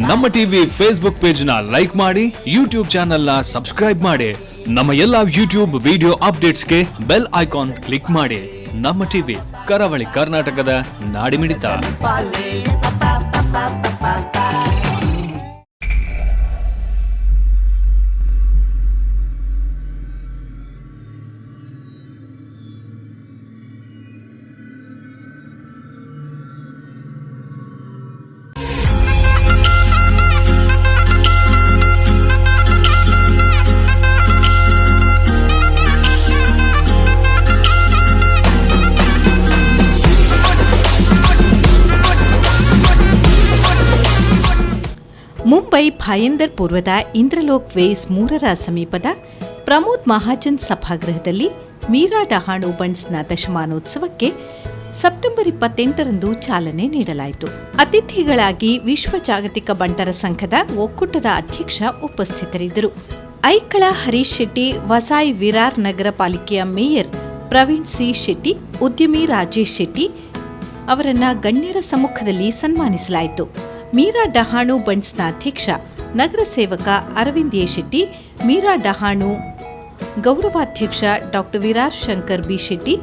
ನಮ್ಮ TV Facebook page ನ like ಮಾಡಿ, ಯೂಟ್ಯೂಬ್ ಚಾನೆಲ್ ನ ಸಬ್ಸ್ಕ್ರೈಬ್ ಮಾಡಿ. ನಮ್ಮ ಎಲ್ಲಾ ಯೂಟ್ಯೂಬ್ ವಿಡಿಯೋ ಅಪ್ಡೇಟ್ಸ್ಗೆ ಬೆಲ್ ಐಕಾನ್ ಕ್ಲಿಕ್ ಮಾಡಿ. ನಮ್ಮ ಟಿವಿ, ಕರಾವಳಿ ಕರ್ನಾಟಕದ ನಾಡಿಮಿಡಿತ. ಮುಂಬೈ ಭಾಯಂದರ್ ಪೂರ್ವದ ಇಂದ್ರಲೋಕ್ ವೇಸ್ 3ರ ಸಮೀಪದ ಪ್ರಮೋದ್ ಮಹಾಜನ್ ಸಭಾಗೃಹದಲ್ಲಿ ಮೀರಾ ಡಹಾಣು ಬಂಡ್ಸ್ನ ದಶಮಾನೋತ್ಸವಕ್ಕೆ ಸೆಪ್ಟೆಂಬರ್ 28ರಂದು ಚಾಲನೆ ನೀಡಲಾಯಿತು. ಅತಿಥಿಗಳಾಗಿ ವಿಶ್ವ ಜಾಗತಿಕ ಬಂಟರ ಸಂಘದ ಒಕ್ಕೂಟದ ಅಧ್ಯಕ್ಷ ಉಪಸ್ಥಿತರಿದ್ದರು. ಐಕಳ ಹರೀಶ್ ಶೆಟ್ಟಿ, ವಸಾಯಿ ವಿರಾರ್ ನಗರ ಪಾಲಿಕೆಯ ಮೇಯರ್ ಪ್ರವೀಣ್ ಸಿ ಶೆಟ್ಟಿ, ಉದ್ಯಮಿ ರಾಜೇಶ್ ಶೆಟ್ಟಿ ಅವರನ್ನ ಗಣ್ಯರ ಸಮ್ಮುಖದಲ್ಲಿ ಸನ್ಮಾನಿಸಲಾಯಿತು. ಮೀರಾ ಡಹಾಣು ಬಂಡ್ಸ್ನ ಅಧ್ಯಕ್ಷ ನಗರ ಸೇವಕ ಅರವಿಂದ್ ಎ ಶೆಟ್ಟಿ, ಮೀರಾ ಡಹಾಣು ಗೌರವಾಧ್ಯಕ್ಷ ಡಾ ವಿರಾರ್ ಶಂಕರ್ ಬಿ ಶೆಟ್ಟಿ,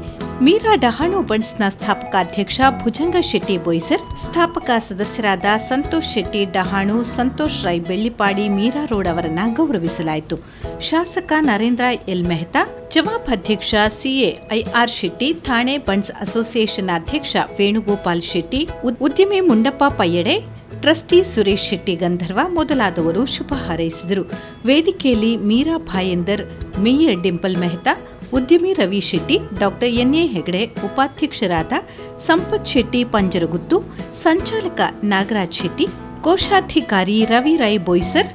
ಮೀರಾ ಡಹಾಣು ಬಂಡ್ಸ್ನ ಸ್ಥಾಪಕಾಧ್ಯಕ್ಷ ಭುಜಂಗ ಶೆಟ್ಟಿ ಬೋಯ್ಸರ್, ಸ್ಥಾಪಕ ಸದಸ್ಯರಾದ ಸಂತೋಷ್ ಶೆಟ್ಟಿ ಡಹಾಣು, ಸಂತೋಷ್ ರೈ ಬೆಳ್ಳಿಪಾಡಿ, ಮೀರಾ ರೋಡ್ ಅವರನ್ನ ಗೌರವಿಸಲಾಯಿತು. ಶಾಸಕ ನರೇಂದ್ರ ಎಲ್ ಮೆಹ್ತಾ, ಜವಾಬ್ ಅಧ್ಯಕ್ಷ CA IR Shetty, Thane Bunts association ಅಧ್ಯಕ್ಷ ವೇಣುಗೋಪಾಲ್ ಶೆಟ್ಟಿ, ಉದ್ಯಮಿ ಮುಂಡಪ್ಪ ಪಯ್ಯಡೆ, ಟ್ರಸ್ಟಿ ಸುರೇಶ್ ಶೆಟ್ಟಿ ಗಂಧರ್ವ ಮೊದಲಾದವರು ಶುಭ ಹಾರೈಸಿದರು. ವೇದಿಕೆಯಲ್ಲಿ ಮೀರಾ ಭಾಯಂದರ್, ಮೇಯರ್ ಡಿಂಪಲ್ ಮೆಹ್ತಾ, ಉದ್ಯಮಿ ರವಿ ಶೆಟ್ಟಿ, ಡಾ ಎನ್ಎ ಹೆಗಡೆ, ಉಪಾಧ್ಯಕ್ಷರಾದ ಸಂಪತ್ ಶೆಟ್ಟಿ ಪಂಜರಗುತ್ತು, ಸಂಚಾಲಕ ನಾಗರಾಜ್ ಶೆಟ್ಟಿ, ಕೋಶಾಧಿಕಾರಿ ರವಿ ರೈ ಬೋಯ್ಸರ್,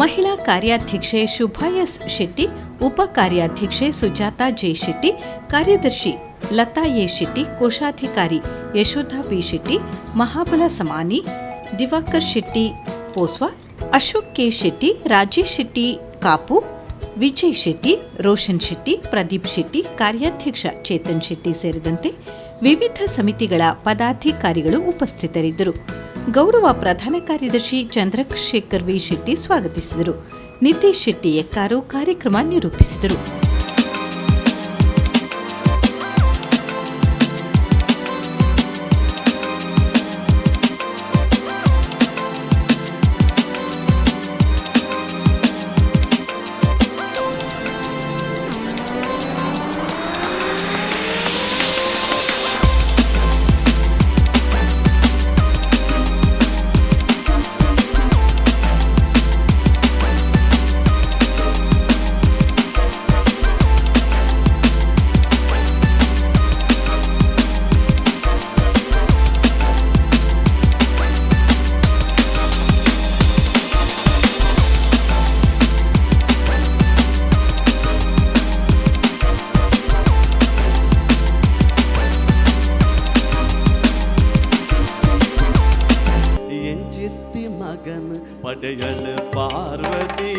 ಮಹಿಳಾ ಕಾರ್ಯಾಧ್ಯಕ್ಷೆ ಶುಭಾಯಸ್ ಶೆಟ್ಟಿ, ಉಪ ಕಾರ್ಯಾಧ್ಯಕ್ಷೆ ಸುಜಾತಾ ಜೆ ಶೆಟ್ಟಿ, ಕಾರ್ಯದರ್ಶಿ ಲತಾ ಎ ಶೆಟ್ಟಿ, ಕೋಶಾಧಿಕಾರಿ ಯಶೋಧ ಬಿ ಶೆಟ್ಟಿ, ಮಹಾಬಲ ಸಮಾನಿ, ದಿವಾಕರ್ ಶೆಟ್ಟಿ ಪೋಸ್ವಾ, ಅಶೋಕ್ ಕೆ ಶೆಟ್ಟಿ, ರಾಜೇಶ್ ಶೆಟ್ಟಿ ಕಾಪು, ವಿಜಯ್ ಶೆಟ್ಟಿ, ರೋಷನ್ ಶೆಟ್ಟಿ, ಪ್ರದೀಪ್ ಶೆಟ್ಟಿ, ಕಾರ್ಯಾಧ್ಯಕ್ಷ ಚೇತನ್ ಶೆಟ್ಟಿ ಸೇರಿದಂತೆ ವಿವಿಧ ಸಮಿತಿಗಳ ಪದಾಧಿಕಾರಿಗಳು ಉಪಸ್ಥಿತರಿದ್ದರು. ಗೌರವ ಪ್ರಧಾನ ಕಾರ್ಯದರ್ಶಿ ಚಂದ್ರಶೇಖರ್ ವಿ ಶೆಟ್ಟಿ ಸ್ವಾಗತಿಸಿದರು. ನಿತೇಶ್ ಶೆಟ್ಟಿ ಎಕ್ಕಾರು ಕಾರ್ಯಕ್ರಮ ನಿರೂಪಿಸಿದರು. ಪಡೆಯಳ ಪಾರ್ವತಿ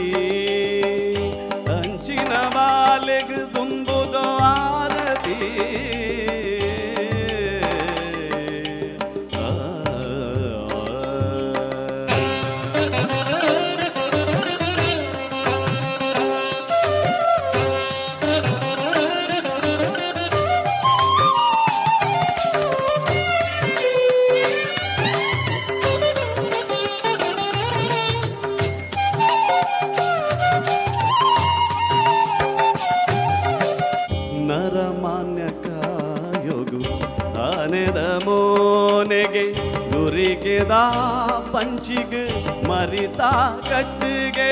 ಅಂಚಿನ ಬಾಲೆಗ್ ತುಂಬುದು ಆರತಿ ಮೋನೆಗೆ ಗುರಿಗೆದ ಪಂಚಿಗೆ ಮರಿತ ಕಟ್ಟಿಗೆ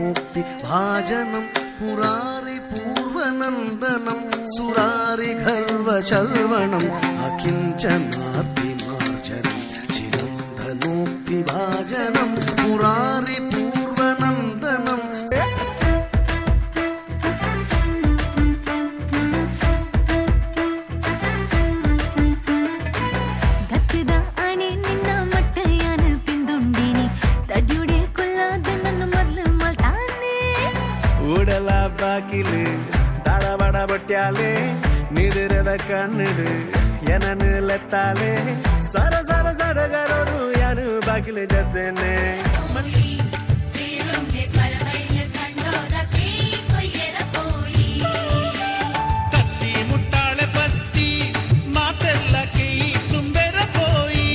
ಮುಕ್ತಿ ಭಾಜನಂ ಪುರಾರಿ ಪೂರ್ವನಂದನಂ ಸುರಾರಿ ಗರ್ವ ಚರ್ವಣಂ ಅಕಿಂಚನಾರ್ತಿ ಮಾರ್ಜನಂ ಚಿರಂಧನೋಕ್ತಿ ಭಾಜನಂ ಪುರಾರಿ ಪೂರ್ವನಂದನಂ. ಊಡಲ ಬಾಕಿಲು ತಡಬಡ ಬಟ್ಯಾಲೆ ನಿದಿರದ ಕಣ್ಣಿಡು ಏನನು ಲೆತ್ತಾಲೆ ಸರ ಸರ ಸಡಗರರು ಯಾರು ಬಾಗಿಲು ಜದ್ದೇನೆ ಕತ್ತಿ ಮುಟ್ಟಾಳೆ ಪತ್ತಿ ಮಾತೆಲ್ಲ ಕೈ ತುಂಬೆರ ಪೋಯಿ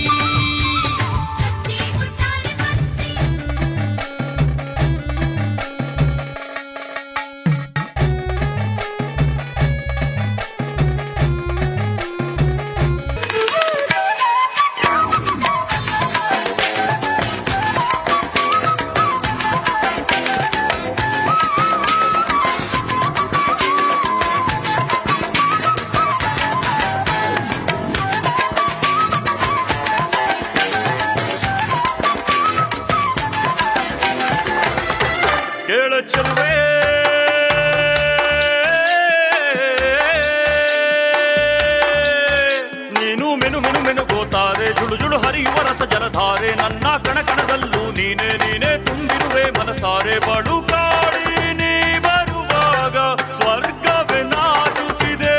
ಕೇಳು ಚೆಲುವೆ ನೀನು ಮೆನು ಮೆನು ಮೆನು ಗೋತಾರೆ ಜುಳು ಜುಳು ಹರಿಯುವ ರಸ ಜಲಧಾರೆ ನನ್ನ ಕಣಕಣದಲ್ಲೂ ನೀನೇ ನೀನೇ ತುಂಬಿರುವೆ ಮನಸಾರೆ ಬಡು ಕಾಡಿ ನೀ ಬರುವಾಗ ಸ್ವರ್ಗವೇ ನಾಚುತ್ತಿದೆ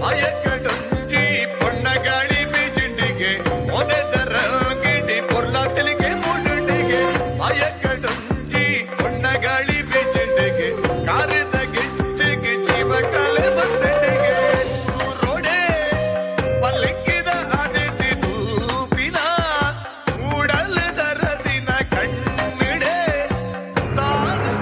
ಅಯ್ಯಕ್ಕಿ ಪೊಣ್ಣಗಾಳಿ ಬೀಜಿಂಡಿಗೆ ಒನೆದರ ಗಿಡಿ ಪೊರ್ಲ ತೆಲಿಗೆ ಮುಡುಂಡಿಗೆ ಅಯ್ಯಕ್ಕಿ ಪೊಣ್ಣಗಾಳಿ ಬೀಜಿಂಡಿಗೆ ಕಾರಿದ ಗಿಚ್ಚಿಗೆ ಜೀವ ಕಾಲೆ ಬಂದಿಗೆ ರೋಡೆ ಪಲ್ಲಿಕ್ಕಿದ ಆದಿತ್ತಿ ತೂಪಿನ ಕೂಡಲ ದರಸಿನ ಕಣ್ಣಿಡೆ ಸಾಲು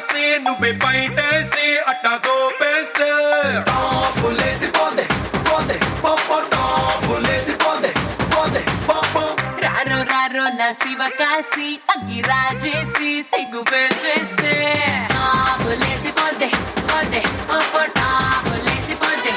से नुबे पैटे से अट्टा दो पेस्टे Polisi ponde, ponde, popo polisi ponde, ponde, popo. రారో రారో నా శివ కాశీ అగ్గిరాజేసి సిగ్గు పెట్టేస్తే టాపులేసి పోతే పోతే ఓ టాపులేసి పోతే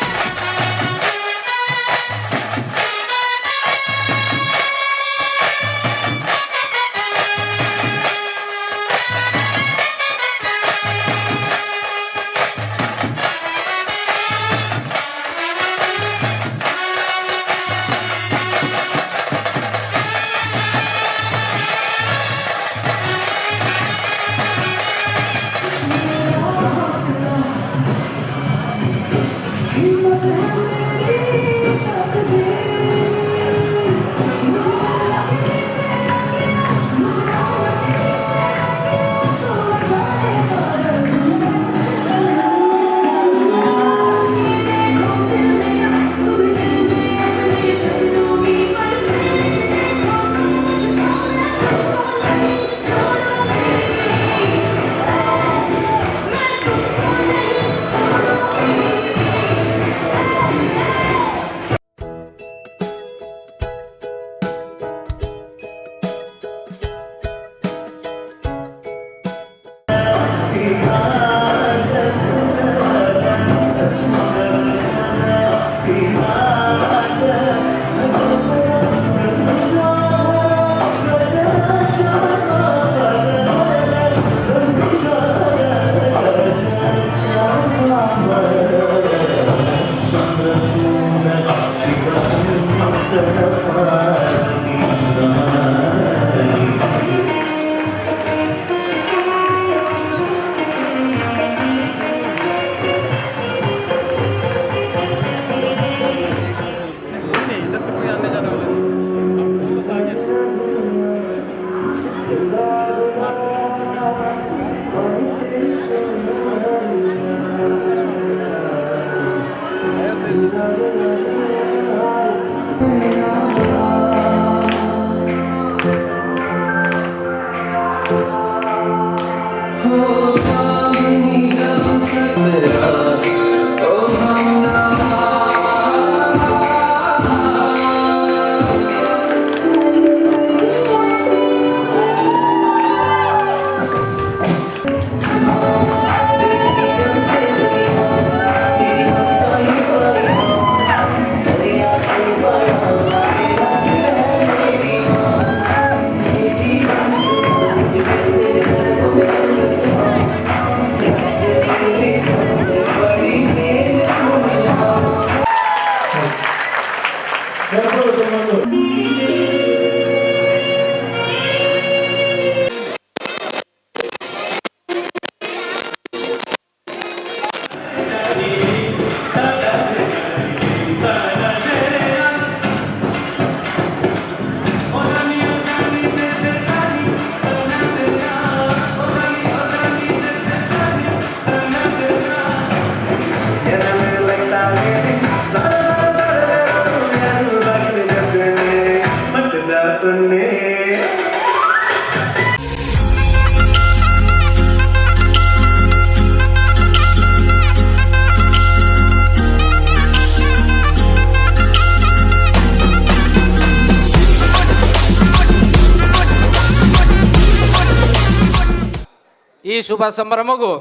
ಈ ಶುಭ ಸಂಭ್ರಮಗೂ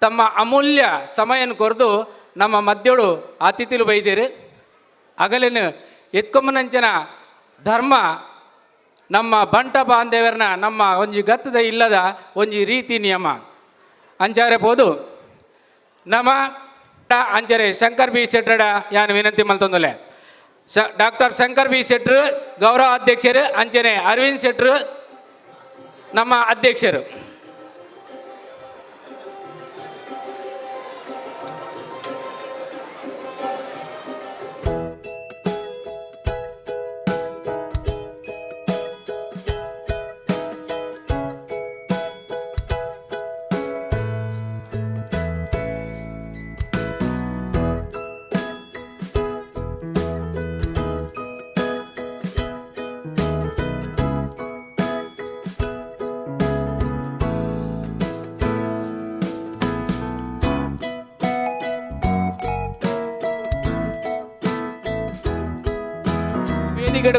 ತಮ್ಮ ಅಮೂಲ್ಯ ಸಮಯನ ಕೊರೆದು ನಮ್ಮ ಮಧ್ಯಳು ಅತಿಥಿಲು ಬೈದಿರು ಅಗಲಿನ ಎತ್ಕೊಂಬನಂಚನ ಧರ್ಮ ನಮ್ಮ ಬಂಟ ಬಾಂಧವ್ಯರನ್ನ ನಮ್ಮ ಒಂಜಿ ಗತ್ತದ ಇಲ್ಲದ ಒಂಜಿ ರೀತಿ ನಿಯಮ ಅಂಚಾರೆ ಬೋದು ನಮ್ಮ ಅಂಚರೆ ಶಂಕರ್ ಬಿ ಶೆಟ್ರಡ ಯಾನು ವಿನಂತಿ ಮಲ್ತೊಂದಲೆ ಡಾಕ್ಟರ್ ಶಂಕರ್ ಬಿ ಶೆಟ್ರು ಗೌರವ ಅಧ್ಯಕ್ಷರು ಅಂಚನೆ ಅರವಿಂದ್ ಶೆಟ್ರು ನಮ್ಮ ಅಧ್ಯಕ್ಷರು.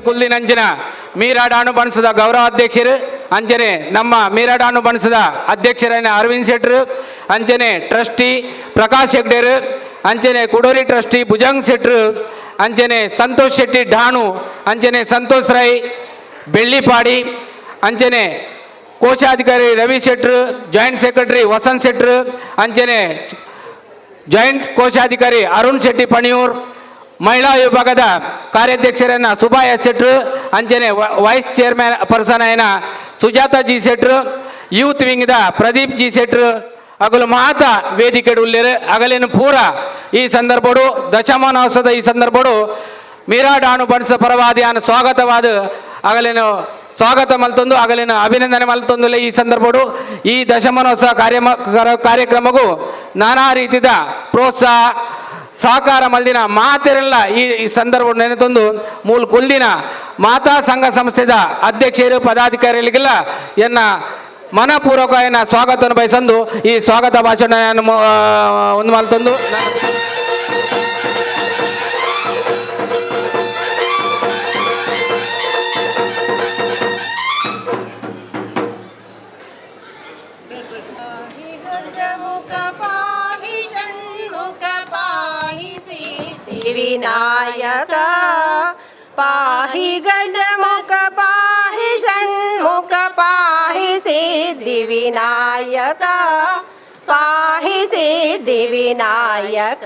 ಕುಲ್ಲಿನಂಜನ ಮೀರಾಡಾಣು ಬಣಸದ ಗೌರವ ಅಧ್ಯಕ್ಷರು ಅಂಚನೆ ನಮ್ಮ ಮೀರಾಡಾಣು ಬಣಸದ ಅಧ್ಯಕ್ಷರಾದ ಅರವಿಂದ್ ಶೆಟ್ರು ಅಂಚನೆ ಟ್ರಸ್ಟಿ ಪ್ರಕಾಶ್ ಹೆಗ್ಡೇರು ಅಂಚನೆ ಕುಡೋರಿ ಟ್ರಸ್ಟಿ ಭುಜಂಗ್ ಶೆಟ್ರು ಅಂಚನೆ ಸಂತೋಷ್ ಶೆಟ್ಟಿ ಢಾಣು ಅಂಚನೆ ಸಂತೋಷ್ ರೈ ಬೆಳ್ಳಿಪಾಡಿ ಅಂಚನೆ ಕೋಶಾಧಿಕಾರಿ ರವಿ ಶೆಟ್ರು ಜಾಯಿಂಟ್ ಸೆಕ್ರೆಟರಿ ವಸಂತ್ ಶೆಟ್ರು ಅಂಚನೆ ಜಾಯಿಂಟ್ ಕೋಶಾಧಿಕಾರಿ ಅರುಣ್ ಶೆಟ್ಟಿ ಪಣಿಯೂರ್ ಮಹಿಳಾ ವಿಭಾಗದ ಕಾರ್ಯಾಧ್ಯಕ್ಷರನ್ನ ಸುಭಾಯ ಶೆಟ್ರು ಅಂಚನೆ ವೈಸ್ ಚೇರ್ಮನ್ ಪರ್ಸನ್ అయిన ಸುಜಾತಾ ಜಿ ಶೆಟ್ರು ಯೂತ್ ವಿಂಗ್ದ ಪ್ರದೀಪ್ ಜಿ ಶೆಟ್ರು ಅಗಲು ಮಾತ ವೇದಿಕೆ ಉಳ್ಳೇರು ಅಗಲಿನ ಪೂರ ಈ ಸಂದರ್ಭಡು ದಶಮಾನೋತ್ಸವದ ಈ ಸಂದರ್ಭಡು ಮೀರಾಡಾಣು ಬಣಸ ಪರವಾದಿಯಾನ ಸ್ವಾಗತವಾದ ಅಗಲಿನ ಸ್ವಾಗತ ಮಲ್ತೊಂದು ಅಗಲಿನ ಅಭಿನಂದನೆ ಮಲ್ತೊಂದು ಈ ಸಂದರ್ಭಡು ಈ ದಶಮಾನೋತ್ಸವ ಕಾರ್ಯಕ್ರಮಗೂ ನಾನಾ ರೀತಿಯ ಪ್ರೋತ್ಸಾಹ ಸಹಕಾರ ಮಲ್ದಿನ ಮಾತೆರೆಲ್ಲ ಈ ಸಂದರ್ಭ ನೆನೆತೊಂದು ಮೂಲ ಕುಲ್ದಿನ ಮಾತಾ ಸಂಘ ಸಂಸ್ಥೆದ ಅಧ್ಯಕ್ಷರು ಪದಾಧಿಕಾರಿಗಳಿಗೆಲ್ಲ ಎನ್ನ ಮನಪೂರ್ವಕ ಸ್ವಾಗತವನ್ನು ಬಯಸಂದು ಈ ಸ್ವಾಗತ ಭಾಷಣ ಒಂದು ಮಲ್ತೊಂದು विनायक पाहि गजमुख पाहि षण्मुख पाहि सिद्धि विनायक पाहि सिद्धि विनायक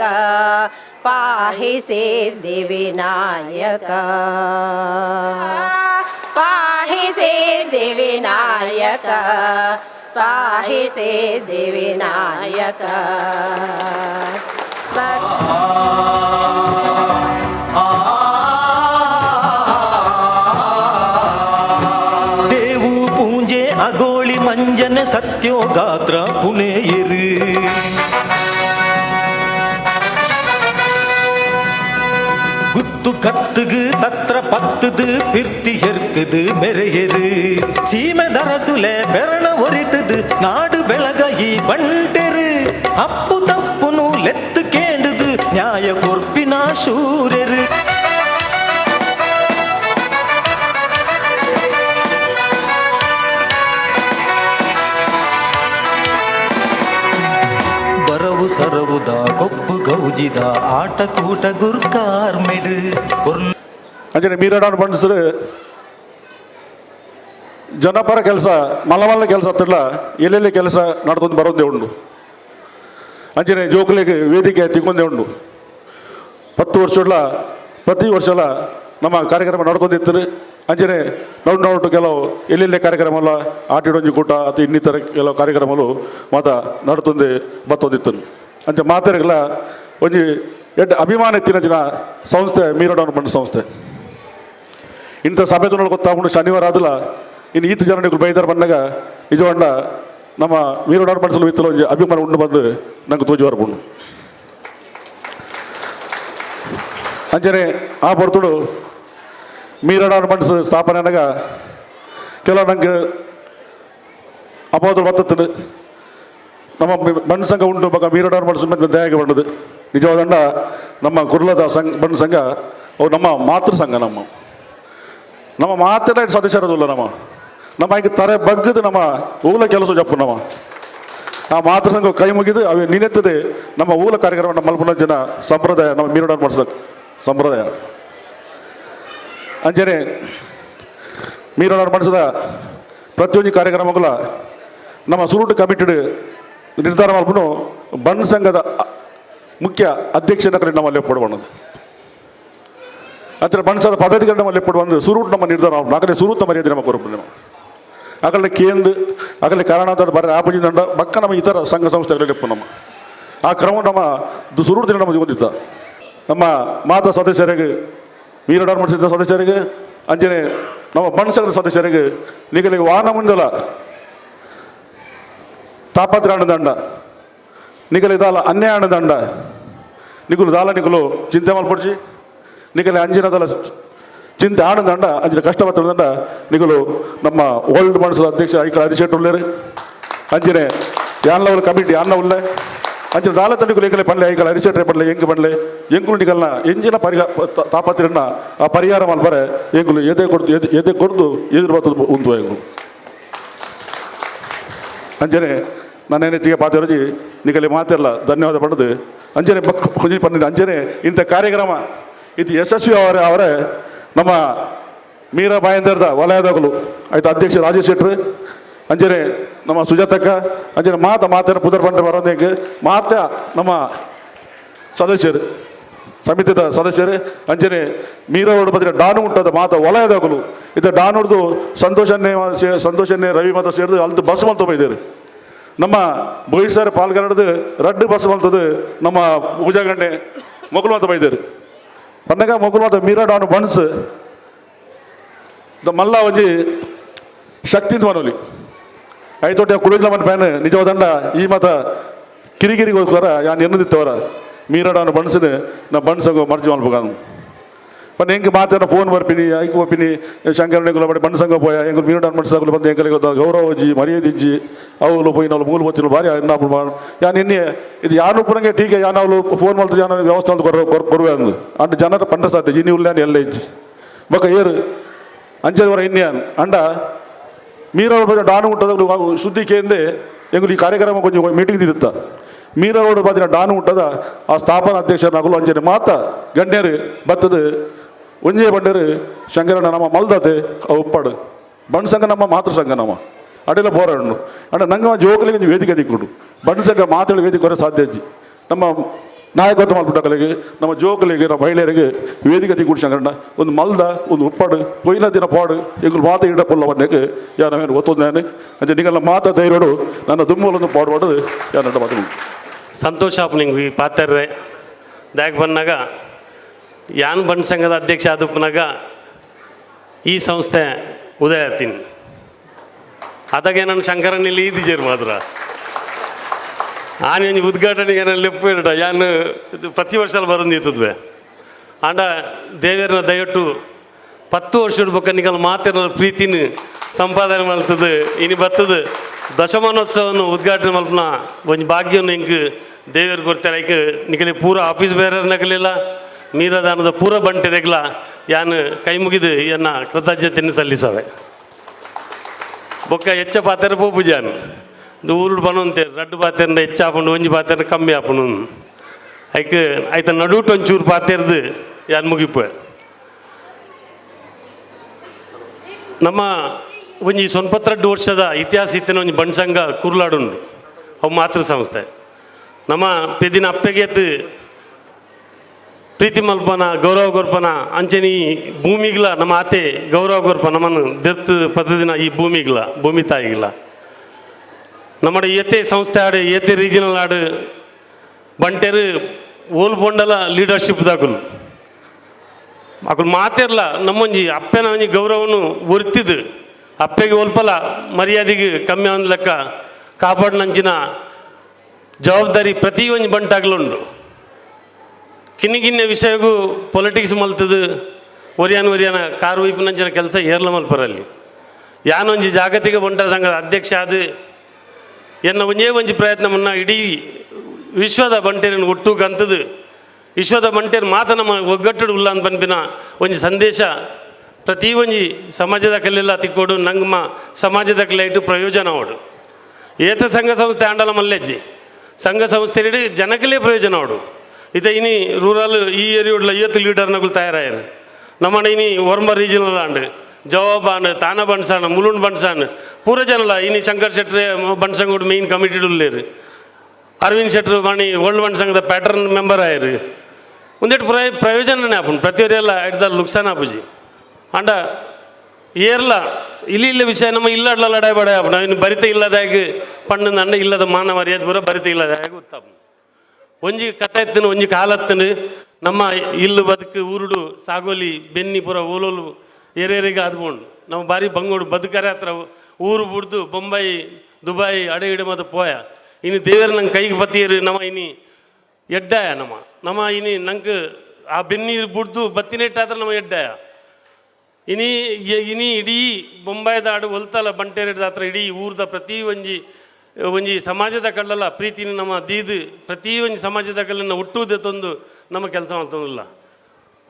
पाहि सिद्धि विनायक पाहि सिद्धि विनायक पाहि सिद्धि विनायक ದೇವು ಪೂಜೆ ಅಗೋಳಿ ಮಂಜನೆ ಸತ್ಯೋಗಾತ್ರ ಪುಣೆಯರು ಗುತ್ತ குத்து கத்துகு தத்திர பத்துது பிர்த்தி எர்க்குது மெரையது சீமை தரசுலே பெரண ஒரித்துது நாடு ಬೆಳಗಯಿ ಬಂಟೆರು ಅಪ್ಪು ತಪ್ಪುನು ಲೆತ್ತು ಕೇಂಡುದು ನ್ಯಾಯ ಕೊರ್ಪಿನ ಶೂರೆರು ಬರವು ಸರವುದ ಕೊಬ್ಬು ಗೌಜಿದ ಆಟ ಕೂಟ ಗುರ್ಕಾರ್ಮೆಡು ಅಂಜನೆ ಮೀರಾಡಾನು ಬಣ್ಣಿಸಿದ್ರೆ ಜನಪರ ಕೆಲಸ ಮಲ್ಲ ಕೆಲಸ ಹತ್ತಿಲ್ಲ ಎಲ್ಲೆಲ್ಲಿ ಕೆಲಸ ನಡ್ಕೊಂಡು ಬರೋದೇ ಉಂಡು ಅಂಜನೆ ಜೋಕುಲಿಗೆ ವೇದಿಕೆ ತಿಕ್ಕೊಂಡೇ ಉಂಡು 10 ವರ್ಷಗಳ ಪ್ರತಿ ವರ್ಷ ನಮ್ಮ ಕಾರ್ಯಕ್ರಮ ನಡ್ಕೊಂಡಿರ್ತಾರೆ ಅಂಜನೆ ನೋಡು ಕೆಲವು ಎಲ್ಲೆಲ್ಲೇ ಕಾರ್ಯಕ್ರಮ ಆಟಿಡೊಂಜಿ ಕೂಟ ಅಥವಾ ಇನ್ನಿತರ ಕೆಲವು ಕಾರ್ಯಕ್ರಮಗಳು ಮಾತ ನಡ್ತೊಂದು ಬತ್ತೊಂದಿತ್ತು ಅಂಚೆ ಮಾತಾಡಲ್ಲ ಒಂಜಿ ಎಡ್ಡ ಅಭಿಮಾನ ಎತ್ತಿನ ಸಂಸ್ಥೆ ಮೀರಾಡಾನು ಬಣ್ಣ ಸಂಸ್ಥೆ ಇಂಥ ಸಭೆದು ಗೊತ್ತಾಗ್ಬಿಟ್ಟು ಶನಿವಾರ ಆದಲ್ಲ ಇನ್ನು ಈತ ಜನಗಳು ಬೈದಾರ ಬಂದಾಗ ನಿಜವಾಂಡ ನಮ್ಮ ಮೀರಾಡಾನು ಬಣ್ಣಿಸಲು ಇತ್ತಲ್ಲ ಒಂಜಿ ಅಭಿಮಾನ ಉಂಡು ಬಂದು ನಂಗೆ ತೋಜುವಾರ ಬಂದು ಅಂಜನೆ ಆ ಹೊರತುಡು ಮೀರಾಡಾನು ಬಣ್ಣಿಸ ಸ್ಥಾಪನೆ ಅನ್ನಾಗ ಕೆಲವು ನಂಗೆ ಅಪವಾದ ಬರ್ತದೆ ನಮ್ಮ ಬಣ್ಣ ಸಂಘ ಉಂಟು ಬಕ್ಕ ಮೀರಾಡಾನು ಬಣ್ಣಿಸ ದಯಾಗೆ ಬಣ್ಣದು ನಿಜವಾದಂಡ ನಮ್ಮ ಕುರ್ಲದ ಬಣ್ಣ ಸಂಘ ಅವು ನಮ್ಮ ಮಾತೃ ಸಂಘ ನಮ್ಮ ಮಾತೆಲ್ಲ ಸದಸ್ಯರದಿಲ್ಲ ನಮ್ಮ ಹಿಂಗೆ ತರೆ ಬಗ್ಗದು ನಮ್ಮ ಊಲ ಕೆಲಸ ಜಪ್ಪು ನಮ್ಮ ಆ ಮಾತೃ ಸಂಘ ಕೈ ಮುಗಿದು ಅವು ನಿನೆತ್ತದೆ ನಮ್ಮ ಊಲ ಕಾರ್ಯಕ್ರಮ ನಮ್ಮ ಮಲ್ಪುನ ಜನ ಸಂಪ್ರದಾಯ ನಮ್ಮ ಮೀರಾಡಾನು ಬಣ್ಣಿಸ ಸಂಪ್ರದಾಯ ಅಂಜನೆ ಮೀರಾಡಾನು ಬಣ್ಣಿಸಿದ ಪ್ರತಿಯೊಂದು ಕಾರ್ಯಕ್ರಮಗಳ ನಮ್ಮ ಸುರುಟು ಕಮಿಟೆಡ್ ನಿರ್ಧಾರ ಮಾಡ್ಬಿಟ್ಟು ಬಣ್ಣ ಸಂಘದ ಮುಖ್ಯ ಅಧ್ಯಕ್ಷನ ಕಡೆ ನಮ್ಮಲ್ಲಿ ಕೊಡುವಣ್ಣದು ಅದರ ಬಣ್ಣಿಸದ ಪದ್ಧತಿಗಳು ನಮ್ಮಲ್ಲಿ ಕೊಡುವಂದು ಸುರುಟು ನಮ್ಮ ನಿರ್ಧಾರ ಆಗಲೇ ಸುರುತ ಮರ್ಯಾದೆ ನಮ್ಮ ಕೊರಪು ನಮ್ಮ ಆಗಲೇ ಕೇಂದ್ರ ಆಗಲೇ ಕಾರಣಾಂತರ ಬರ ಆಪಜಿ ದಂಡ ಬಕ್ಕ ನಮ್ಮ ಇತರ ಸಂಘ ಸಂಸ್ಥೆಗಳಲ್ಲಿ ನಮ್ಮ ಆ ಕ್ರಮ ನಮ್ಮ ಸುರುಟು ದಿನ ನಮಗೆ ಹೊಂದಿತ್ತ ನಮ್ಮ ಮಾತಾ ಸದಸ್ಯರಿಗೆ ಮೀರಾಡಾನು ಬಣ್ಣಿಸಿದ ಸದಸ್ಯರಿಗೆ ಅಂಜನೆ ನಮ್ಮ ಬಣ್ಣ ಸಂಘದ ಸದಸ್ಯರಿಗೆ ನಿಗಲಿಗೆ ವಾಹನ ಮುಂದಲ ತಾಪತ್ರ ದಂಡ ನಿಗಲಿ ದಾಲ ಅನ್ಯಾಯ ದಂಡ ನಿಗುಲು ದಾಲ ನಿಗುಲು ಚಿಂತೆ ಮಲ್ಪಡ್ಸಿ ನಿಗಲಿ ಅಂಜಿನದಲ್ಲ ಚಿಂತೆ ದಂಡ ಅಂಜಿನ ಕಷ್ಟಪತ್ತ ದಂಡ ನಿಗುಲು ನಮ್ಮ ಓಲ್ಡ್ ಬಣ್ಣಿಸದ ಅಧ್ಯಕ್ಷ ಐಕಳ ಹರಿಶೆಟ್ಟಿ ಉಳ್ಳೇರು ಅಂಜಿನೆ ಯಾನ್ಲವಲ್ ಕಮಿಟಿ ಯಾನ್ನ ಉಳ್ಳೆ ಅಂಚಿನ ದಾಲ ತಂಡಿಗಳು ಎಂಕಲೆ ಪಂಡ್ಲೆ ಐಕಳ ಹರಿಶೆಟ್ರೆ ಪಡ್ಲೆ ಎಂಗೆ ಪಂಡ್ಲೆ ಎಂಕುಲು ನಿಗಲ್ನ ಎಂಜಿನ ತಾಪತ್ರನ್ನ ಆ ಪರಿಹಾರ ಮಲ್ಬರೆ ಎಂಕುಲು ಎದೆ ಕೊಡ್ದು ಎದುರು ಬರ್ತದ ಉಂಟು ಎಂಕುಲು ಅಂಜನೆ ನನ್ನ ಹೆಚ್ಚಿಗೆ ಪಾತ್ರಜಿ ನಿಗಲಿ ಮಾತಿರಲ್ಲ ಧನ್ಯವಾದ ಪಡೆದು ಅಂಜನೆ ಕುಂಜಿ ಪಂಡಿದ ಅಂಜನೆ ಇಂಥ ಕಾರ್ಯಕ್ರಮ ಇದು ಯಶಸ್ವಿ ಅವರೇ ನಮ್ಮ ಮೀರಾ ಬಾಯಂದರ್ದ ವಲಯದಗಳು ಆಯ್ತು ಅಧ್ಯಕ್ಷ ರಾಜೇಶ್ ಶೆಟ್ರು ಅಂಜನೆ ನಮ್ಮ ಸುಜಾತಕ್ಕ ಅಂಜನೆ ಮಾತೇನ ಪುದರ್ ಬಂಡ ಬರೋದೇಗೆ ಮಾತ ನಮ್ಮ ಸದಸ್ಯರು ಸಮಿತಿದ ಸದಸ್ಯರು ಅಂಜನೆ ಮೀರಾವೋಡು ಬದಿನ ಡಾನು ಉಂಟದ ಮಾತ ವಲಯದಗಳು ಇದು ಡಾನುಡ್ದು ಸಂತೋಷನ್ನೇ ರವಿ ಮತ ಸೇರಿದು ಅಲ್ದು ಬಸ್ ಮಲ್ತ ಬೈದೇರು ನಮ್ಮ ಬೋಯಿಸರ್ ಪಾಲ್ಗಾರದು ರಡ್ಡು ಬಸ್ ಮಲ್ತದು ನಮ್ಮ ಪೂಜಾಗಂಡೆ ಮೊಗಲು ಅಂತ ಬೈದೇರು ಪನ್ನಗ ಮೊಗಲು ಅಂತ ಮೀರಾಡಾನು ಬಣ್ಣಿಸು ಮಲ್ಲ ಒಂಜಿ ಶಕ್ತಿಂದ ಮನೋಲಿ ಐತೋಟಿ ಕುಡಿದ್ಲ ಮನ ಪ್ಯಾನ್ ನಿಜವಾದಂಡ ಈ ಮತ ಕಿರಿಕಿರಿಗೋಸ್ಕರ ಯಾನ್ ಎನ್ನದಿತ್ತವರ ಮೀರಾಡಾನು ಬಣ್ಣಿಸಿನ ನಾ ಬಣ್ಣಿಸಂಗೋ ಮರ್ಜಿ ಮಲ್ಪಗಾನು ಪನ್ನ ಹೆಂಗೆ ಮಾತಾಡ ಫೋನ್ ಬರ್ಪಿನಿ ಐಕ್ ಒಪ್ಪಿನಿ ಶಂಕರನೆಗಳು ಬಡಿ ಬಣ್ಣ ಸಂಘ ಪೋಯ ಹೆಂಗೆ ಮೀರಾಡಾನು ಬಣ್ಣಿಸಾಗಲು ಬಂದು ಹೆಂಗೆ ಗೌರವಜಿ ಮರ್ಯಾದಿಜ್ಜಿ ಅವಳು ಪೋಯಿ ನಾವು ಮೂಲ ಗೊತ್ತಿಲ್ಲ ಭಾರಿ ಎನ್ನಾಪು ಯಾನ್ ಎನ್ನೆ ಇದು ಯಾನು ಪುರಂಗೆ ಟೀಕೆ ಯಾನು ಅವಳು ಫೋನ್ ಮಾಡ್ತಾರೆ ಯಾನು ವ್ಯವಸ್ಥೆ ಅಂತ ಕೊರುವೆ ಅಂದು ಅಂಡ್ ಜನರ ಪಂಡ ಸಾಧ್ಯ ಜಿನಿ ಉಲ್ಲಾನ್ ಎಲ್ಲ ಇಜ್ಜಿ ಬೊಕ್ಕ ಏರು ಅಂಜದವರ ಇನ್ನೇನು ಅಂಡ ಮೀರಾವೋಡು ಡಾನು ಉಂಟದಾಗಲು ಸುದ್ದಿ ಕೇಂದ್ರೆ ಎಂಗುಲು ಈ ಕಾರ್ಯಕ್ರಮ ಕೊಂಚ ಮೀಟಿಂಗ್ ದಿತ್ತ ಮೀರಾವೋಡು ಬದಿನ ಡಾನು ಉಂಟದ ಆ ಸ್ಥಾಪನಾ ಅಧ್ಯಕ್ಷರಾಗಲು ಅಂಜನೆ ಮಾತ ಗಣ್ಯರು ಬತ್ತದು ಒಂಜೇ ಬಂಡರು ಶಂಕರಣ್ಣ ನಮ್ಮ ಮಲ್ದತೆ ಉಪ್ಪಾಡು ಬಣ್ಣ ಸಂಘ ನಮ್ಮ ಮಾತೃ ಸಂಘ ನಮ್ಮ ಅಡೆಲ್ಲ ಬೋರಾಡು ಅಂಡ ನಂಗೆ ಜೋಕಲಿಗೆ ವೇದಿಕೆ ದಿಕ್ಕೊಡು ಬಣ್ಣ ಸಂಘ ಮಾತಾಡಿ ವೇದಿಕೆ ಹೊರ ಸಾಧ್ಯ ಅಜ್ಜಿ ನಮ್ಮ ನಾಯಕತ್ವ ಮಲ್ಪುಟ್ಟಕಲಿಗೆ ನಮ್ಮ ಜೋಕಲಿಗೆ ನಮ್ಮ ಮಹಿಳೆಯರಿಗೆ ವೇದಿಕೆ ದಿಕ್ಕೊಡು ಶಂಕರಣ್ಣ ಒಂದು ಮಲ್ದ ಒಂದು ಉಪ್ಪಾಡು ಕೊಯ್ಲ ದಿನ ಪಾಡು ಎಂಗುಲು ಮಾತ ಇಡಪಲ್ಲ ಬಣ್ಣಕ್ಕೆ ಯಾರು ಒತ್ತೊಂದು ನಾನು ಅಂಚೆ ನಿಗಲ್ಲ ಮಾತ ಧೈರ್ಯಡು ನನ್ನ ದುಮ್ಮಲೊಂದು ಪಾಡುಬಾಡು ಯಾರು ಮಾತು ಸಂತೋಷ ನಿಂಗೆ ಈ ಪಾತ್ರೆ ದಾಗ್ ಬಂದಾಗ ಯಾನ್ ಬಣ್ಣ ಸಂಘದ ಅಧ್ಯಕ್ಷ ಆದಪ್ಪನಾಗ ಈ ಸಂಸ್ಥೆ ಉದಯ ಆತೀನಿ ಅದಾಗೆ ನನ್ನ ಶಂಕರನಲ್ಲಿ ಇದ್ದಿಜೇರು ಮಾತ್ರ ಆನೆ ಉದ್ಘಾಟನೆಗೆ ನಾನು ಲೆಪ್ಪ ಯಾನು ಪ್ರತಿ ವರ್ಷ ಬರೋದಿತ್ತದ್ವೆ ಆಂಡ ದೇವರನ್ನ ದಯವಿಟ್ಟು 10 ವರ್ಷ ಇಡ್ಬೇಕು ನಿಗಲ್ ಮಾತಿನ ಪ್ರೀತಿನ ಸಂಪಾದನೆ ಮಾಡ್ತದೆ ಇನ್ನು ಬರ್ತದೆ ದಶಮಾನೋತ್ಸವವನ್ನು ಉದ್ಘಾಟನೆ ಮಲ್ಪನ ಒಂದು ಭಾಗ್ಯವನ್ನು ಹಿಂಗೆ ದೇವರು ಕೊಡ್ತಾರೆ ಐಕೆ ನಿಗಲಿ ಪೂರ ಆಫೀಸ್ ಬೇರೆ ನಗಲಿಲ್ಲ ಮೀರದಾನದ ಪೂರ ಬಂಟೆರೆಗ್ಲ ಯಾನು ಕೈ ಮುಗಿದು ಎನ್ನ ಕೃತಜ್ಞತೆಯನ್ನು ಸಲ್ಲಿಸವೆ ಬೊಕ್ಕ ಹೆಚ್ಚ ಪಾತ್ರ ಪೂಜಾನು ಊರು ಬನಂತೆ ರಡ್ಡು ಪಾತ್ರೆಂಡ ಹೆಚ್ಚು ಹಾಕೊಂಡು ಒಂಜಿ ಪಾತ್ರೆ ಕಮ್ಮಿ ಹಾಪುನು ಐಕೆ ಆಯ್ತ ನಡುಟು ಒಂಚೂರು ಪಾತ್ರೆದು ಯಾನು ಮುಗಿಪು ನಮ್ಮ ಒಂಜಿ 92 ವರ್ಷದ ಇತಿಹಾಸ ಇತ್ತಿನ ಒಂಜಿ ಬಣ್ಸಂಗ ಕುರ್ಲಾಡುಂಡು ಅವು ಮಾತೃ ಸಂಸ್ಥೆ ನಮ್ಮ ಪೆದಿನ ಅಪ್ಪೆಗೆತ್ತು ಪ್ರೀತಿ ಮಲ್ಪನ ಗೌರವ ಗೊರ್ಪನ ಅಂಚನಿ ಭೂಮಿಗ್ಲ ನಮ್ಮ ಆತೆ ಗೌರವ ಗೊರ್ಪ ನಮ್ಮನ್ನು ದೆರ್ತು ಪದ್ಧತಿನ ಈ ಭೂಮಿ ತಾಯಿಗ್ಲ ನಮ್ಮ ಏತೆ ಸಂಸ್ಥೆ ಆಡು ಏತೆ ರೀಜನಲ್ ಆಡು ಬಂಟೇರು ಓಲ್ ಬೊಂಡಲ ಲೀಡರ್ಶಿಪ್ ದಾಕುಲು ಅಕುಲು ಮಾತಿರ್ಲ ನಮ್ಮೊಂಜಿ ಅಪ್ಪೆನ ಒಂಜಿ ಗೌರವನು ಒರ್ತಿದ್ದು ಅಪ್ಪೆಗೆ ಒಲ್ಪಲ ಮರ್ಯಾದೆಗೆ ಕಮ್ಮಿ ಅವನ ಲೆಕ್ಕ ಕಾಪಾಡಿನಂಚಿನ ಜವಾಬ್ದಾರಿ ಪ್ರತಿ ಒಂಜಿ ಬಂಟಾಗ್ಲುಂಡು ಕಿನ್ನಿಗಿನ್ನೆ ವಿಷಯಗೂ ಪೊಲಿಟಿಕ್ಸ್ ಮಲ್ತದು ಒರಿಯಾನ ಕಾರು ವೈಪಿನಂಚಿನ ಕೆಲಸ ಏರ್ಲ ಮಲ್ಪರಲ್ಲಿ ಯಾನೊಂಜಿ ಜಾಗತಿಕ ಬಂಟರ ಸಂಘದ ಅಧ್ಯಕ್ಷ ಆದ ಎನ್ನ ಒಂಜಿ ಪ್ರಯತ್ನವನ್ನು ಇಡೀ ವಿಶ್ವದ ಬಂಟೇರನ್ನು ಒಟ್ಟು ಕಂತದು ವಿಶ್ವದ ಬಂಟೇರು ಮಾತ ನಮ್ಮ ಒಗ್ಗಟ್ಟು ಉಲ್ಲ ಅಂತ ಪನ್ಪಿನ ಒಂಜಿ ಸಂದೇಶ ಪ್ರತಿ ಒಂಜಿ ಸಮಾಜದ ಕಲ್ಲೆಲ್ಲ ತಿಕ್ಕೋಡು ನಂಗಮ್ಮ ಸಮಾಜದ ಕಲ್ಲಾಯಿಟ್ಟು ಪ್ರಯೋಜನ ಅವಡು ಏತ ಸಂಘ ಸಂಸ್ಥೆ ಆಂಡಲ ಮಲ್ಲೆಜ್ಜಿ ಸಂಘ ಸಂಸ್ಥೆ ಹಿಡಿ ಜನಕಲೇ ಪ್ರಯೋಜನ ಅವಡು ಇದೇ ಇನಿ ರೂರಲ್ ಈ ಏರಿಯೋಡ್ಲ ಏತು ಲೀಡರ್ನಗಳು ತಯಾರಾಯರು ನಮ್ಮಣ್ಣ ಇನಿ Varma regional and Jawab and ತಾನ ಬಣ್ಸಾಣ ಮುಲುಂಡ್ ಬಣ್ಸಾಣ ಪೂರ ಜನಲ ಇನಿ ಶಂಕರ್ ಶೆಟ್ಟಿ ಬಣ್ಸಂಗೋಡು ಮೇಯ್ನ್ ಕಮಿಟಿ ಉಳ್ಳೇರು ಅರವಿಂದ್ ಶೆಟ್ರು ಮಣಿ ಓಲ್ಡ್ ಬಣ್ಸಂಗದ ಪ್ಯಾಟರ್ನ್ ಮೆಂಬರ್ ಆಯರು ಒಂದೇಟು ಪ್ರಯೋಜನನೇ ಆಪುಂಡು ಪ್ರತಿಯೊರೆಲ್ಲ ಇಡ್ದ ಲುಕ್ಸಾನ್ ಆಪುಜಿ ಅಂಡ ಏರ್ಲ ಇಲ್ಲಿ ವಿಷಯ ನಮ್ಮ ಇಲ್ಲಡ್ಲ ಲಡಾಯಿ ಬಡ ಆಪು ನಾವು ಇನ್ನು ಬರಿತ ಇಲ್ಲದಾಗ ಪಂಡ ಅಂಡ ಇಲ್ಲದ ಮಾನ ಮರ್ಯಾದೆ ಬರೋ ಬರಿತ ಇಲ್ಲದಾಗ ಉತ್ತಮ ಒಂಜಿ ಕತೆ ಎತ್ತನು ಒಂಜಿ ಕಾಲತ್ತನು ನಮ್ಮ ಇಲ್ಲು ಬದುಕು ಊರುಡು ಸಾಗೋಲಿ ಬೆನ್ನಿ ಪುರ ಓಲೋಲು ಏರೇರಿಗೆ ಆದ್ಕೊಂಡು ನಾವು ಬಾರಿ ಬಂಗೋಡು ಬದುಕರೆ ಹತ್ರ ಊರು ಬಿಡ್ದು ಬೊಂಬಾಯಿ ದುಬಾಯಿ ಅಡೆ ಇಡೆ ಮತ್ತು ಪೋಯ ಇನ್ನು ದೇವರ ನಂಗೆ ಕೈಗೆ ಬತ್ತೀರಿ ನಮ್ಮ ಇನಿ ಎಡ್ಡಾಯ ನಮ್ಮ ಇನಿ ನಂಗೆ ಆ ಬೆನ್ನಿ ಬಿಡ್ದು ಬತ್ತಿನೆಟ್ಟಾದ್ರೆ ನಮ್ಮ ಎಡ್ಡಾಯ ಇನಿ ಇಡೀ ಬೊಂಬಾಯ್ದ ಆಡು ಹೊಲ್ತಲ್ಲ ಬಂಟೇರಿದ ಹತ್ರ ಇಡೀ ಊರ್ದ ಪ್ರತಿ ಒಂಜಿ ಸಮಾಜದ ಕಲ್ಲಲ್ಲ ಪ್ರೀತಿನ ನಮ್ಮ ದೀದು ಪ್ರತಿ ಒಂಜಿ ಸಮಾಜದ ಕಲ್ಲನ್ನು ಹುಟ್ಟುವುದೇ ತಂದು ನಮ್ಮ ಕೆಲಸ ಮಾಡ್ತಂದಿಲ್ಲ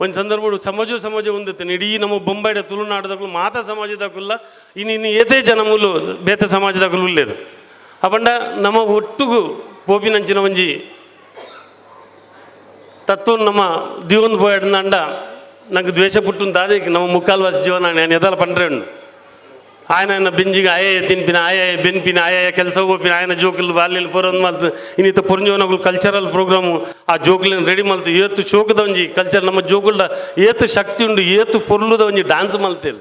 ಒಂದು ಸಂದರ್ಭ ಸಮಾಜ ಹೊಂದುತ್ತೇನೆ ಇಡೀ ನಮ್ಮ ಬೊಂಬಾಯ್ಡ ತುಳುನಾಡದಾಗಲು ಮಾತಾ ಸಮಾಜದಾಗಲ್ಲ ಇನ್ನು ಏತೇ ಜನಮೂಲು ಬೇತೆ ಸಮಾಜದಾಗಲು ಉಳ್ಳೇರು ಅಪಂಡ ನಮ್ಮ ಒಟ್ಟುಗು ಪೋಪಿನಂಚಿನ ಒಂಜಿ ತತ್ವ ನಮ್ಮ ದಿವನ್ ಪೋಯಾಡಿನ ಅಂಡ ನಂಗೆ ದ್ವೇಷ ಪುಟ್ಟು ದಾದೇకి ನಮ್ಮ ಮುಕ್ಕಾಲ್ವಾಸಿ ಜೀವನ ನಾನು ಎದಲ ಪಂಡ್ರೇಣ್ಣು ఆయన ಬೆಂಜಿಗೆ ಆಯ ತಿನ್ಪಿನ ಆಯ ಬೆನ್ಪಿನ ಆಯ ಕೆಲಸ ಹೋಗ್ಪಿನ ఆయన ಜೋಕುಲು ಬಾಲ್ಯಲ್ಲಿ ಪೊರೊಂದು ಮಲ್ತು ಇನ್ನಿತ ಪುರಂಜೋನಗಳು ಕಲ್ಚರಲ್ ಪ್ರೋಗ್ರಾಮು ಆ ಜೋಕುಲಿನ ರೆಡಿ ಮಲ್ತು ಏತು ಶೋಕದ ಒಂಜಿ ಕಲ್ಚರ್ ನಮ್ಮ ಜೋಕುಲ್ಡ ಏತು ಶಕ್ತಿ ಉಂಡು ಏತು ಪೊರ್ಲುದ ಒಂಜಿ ಡ್ಯಾನ್ಸ್ ಮಲ್ತೇರು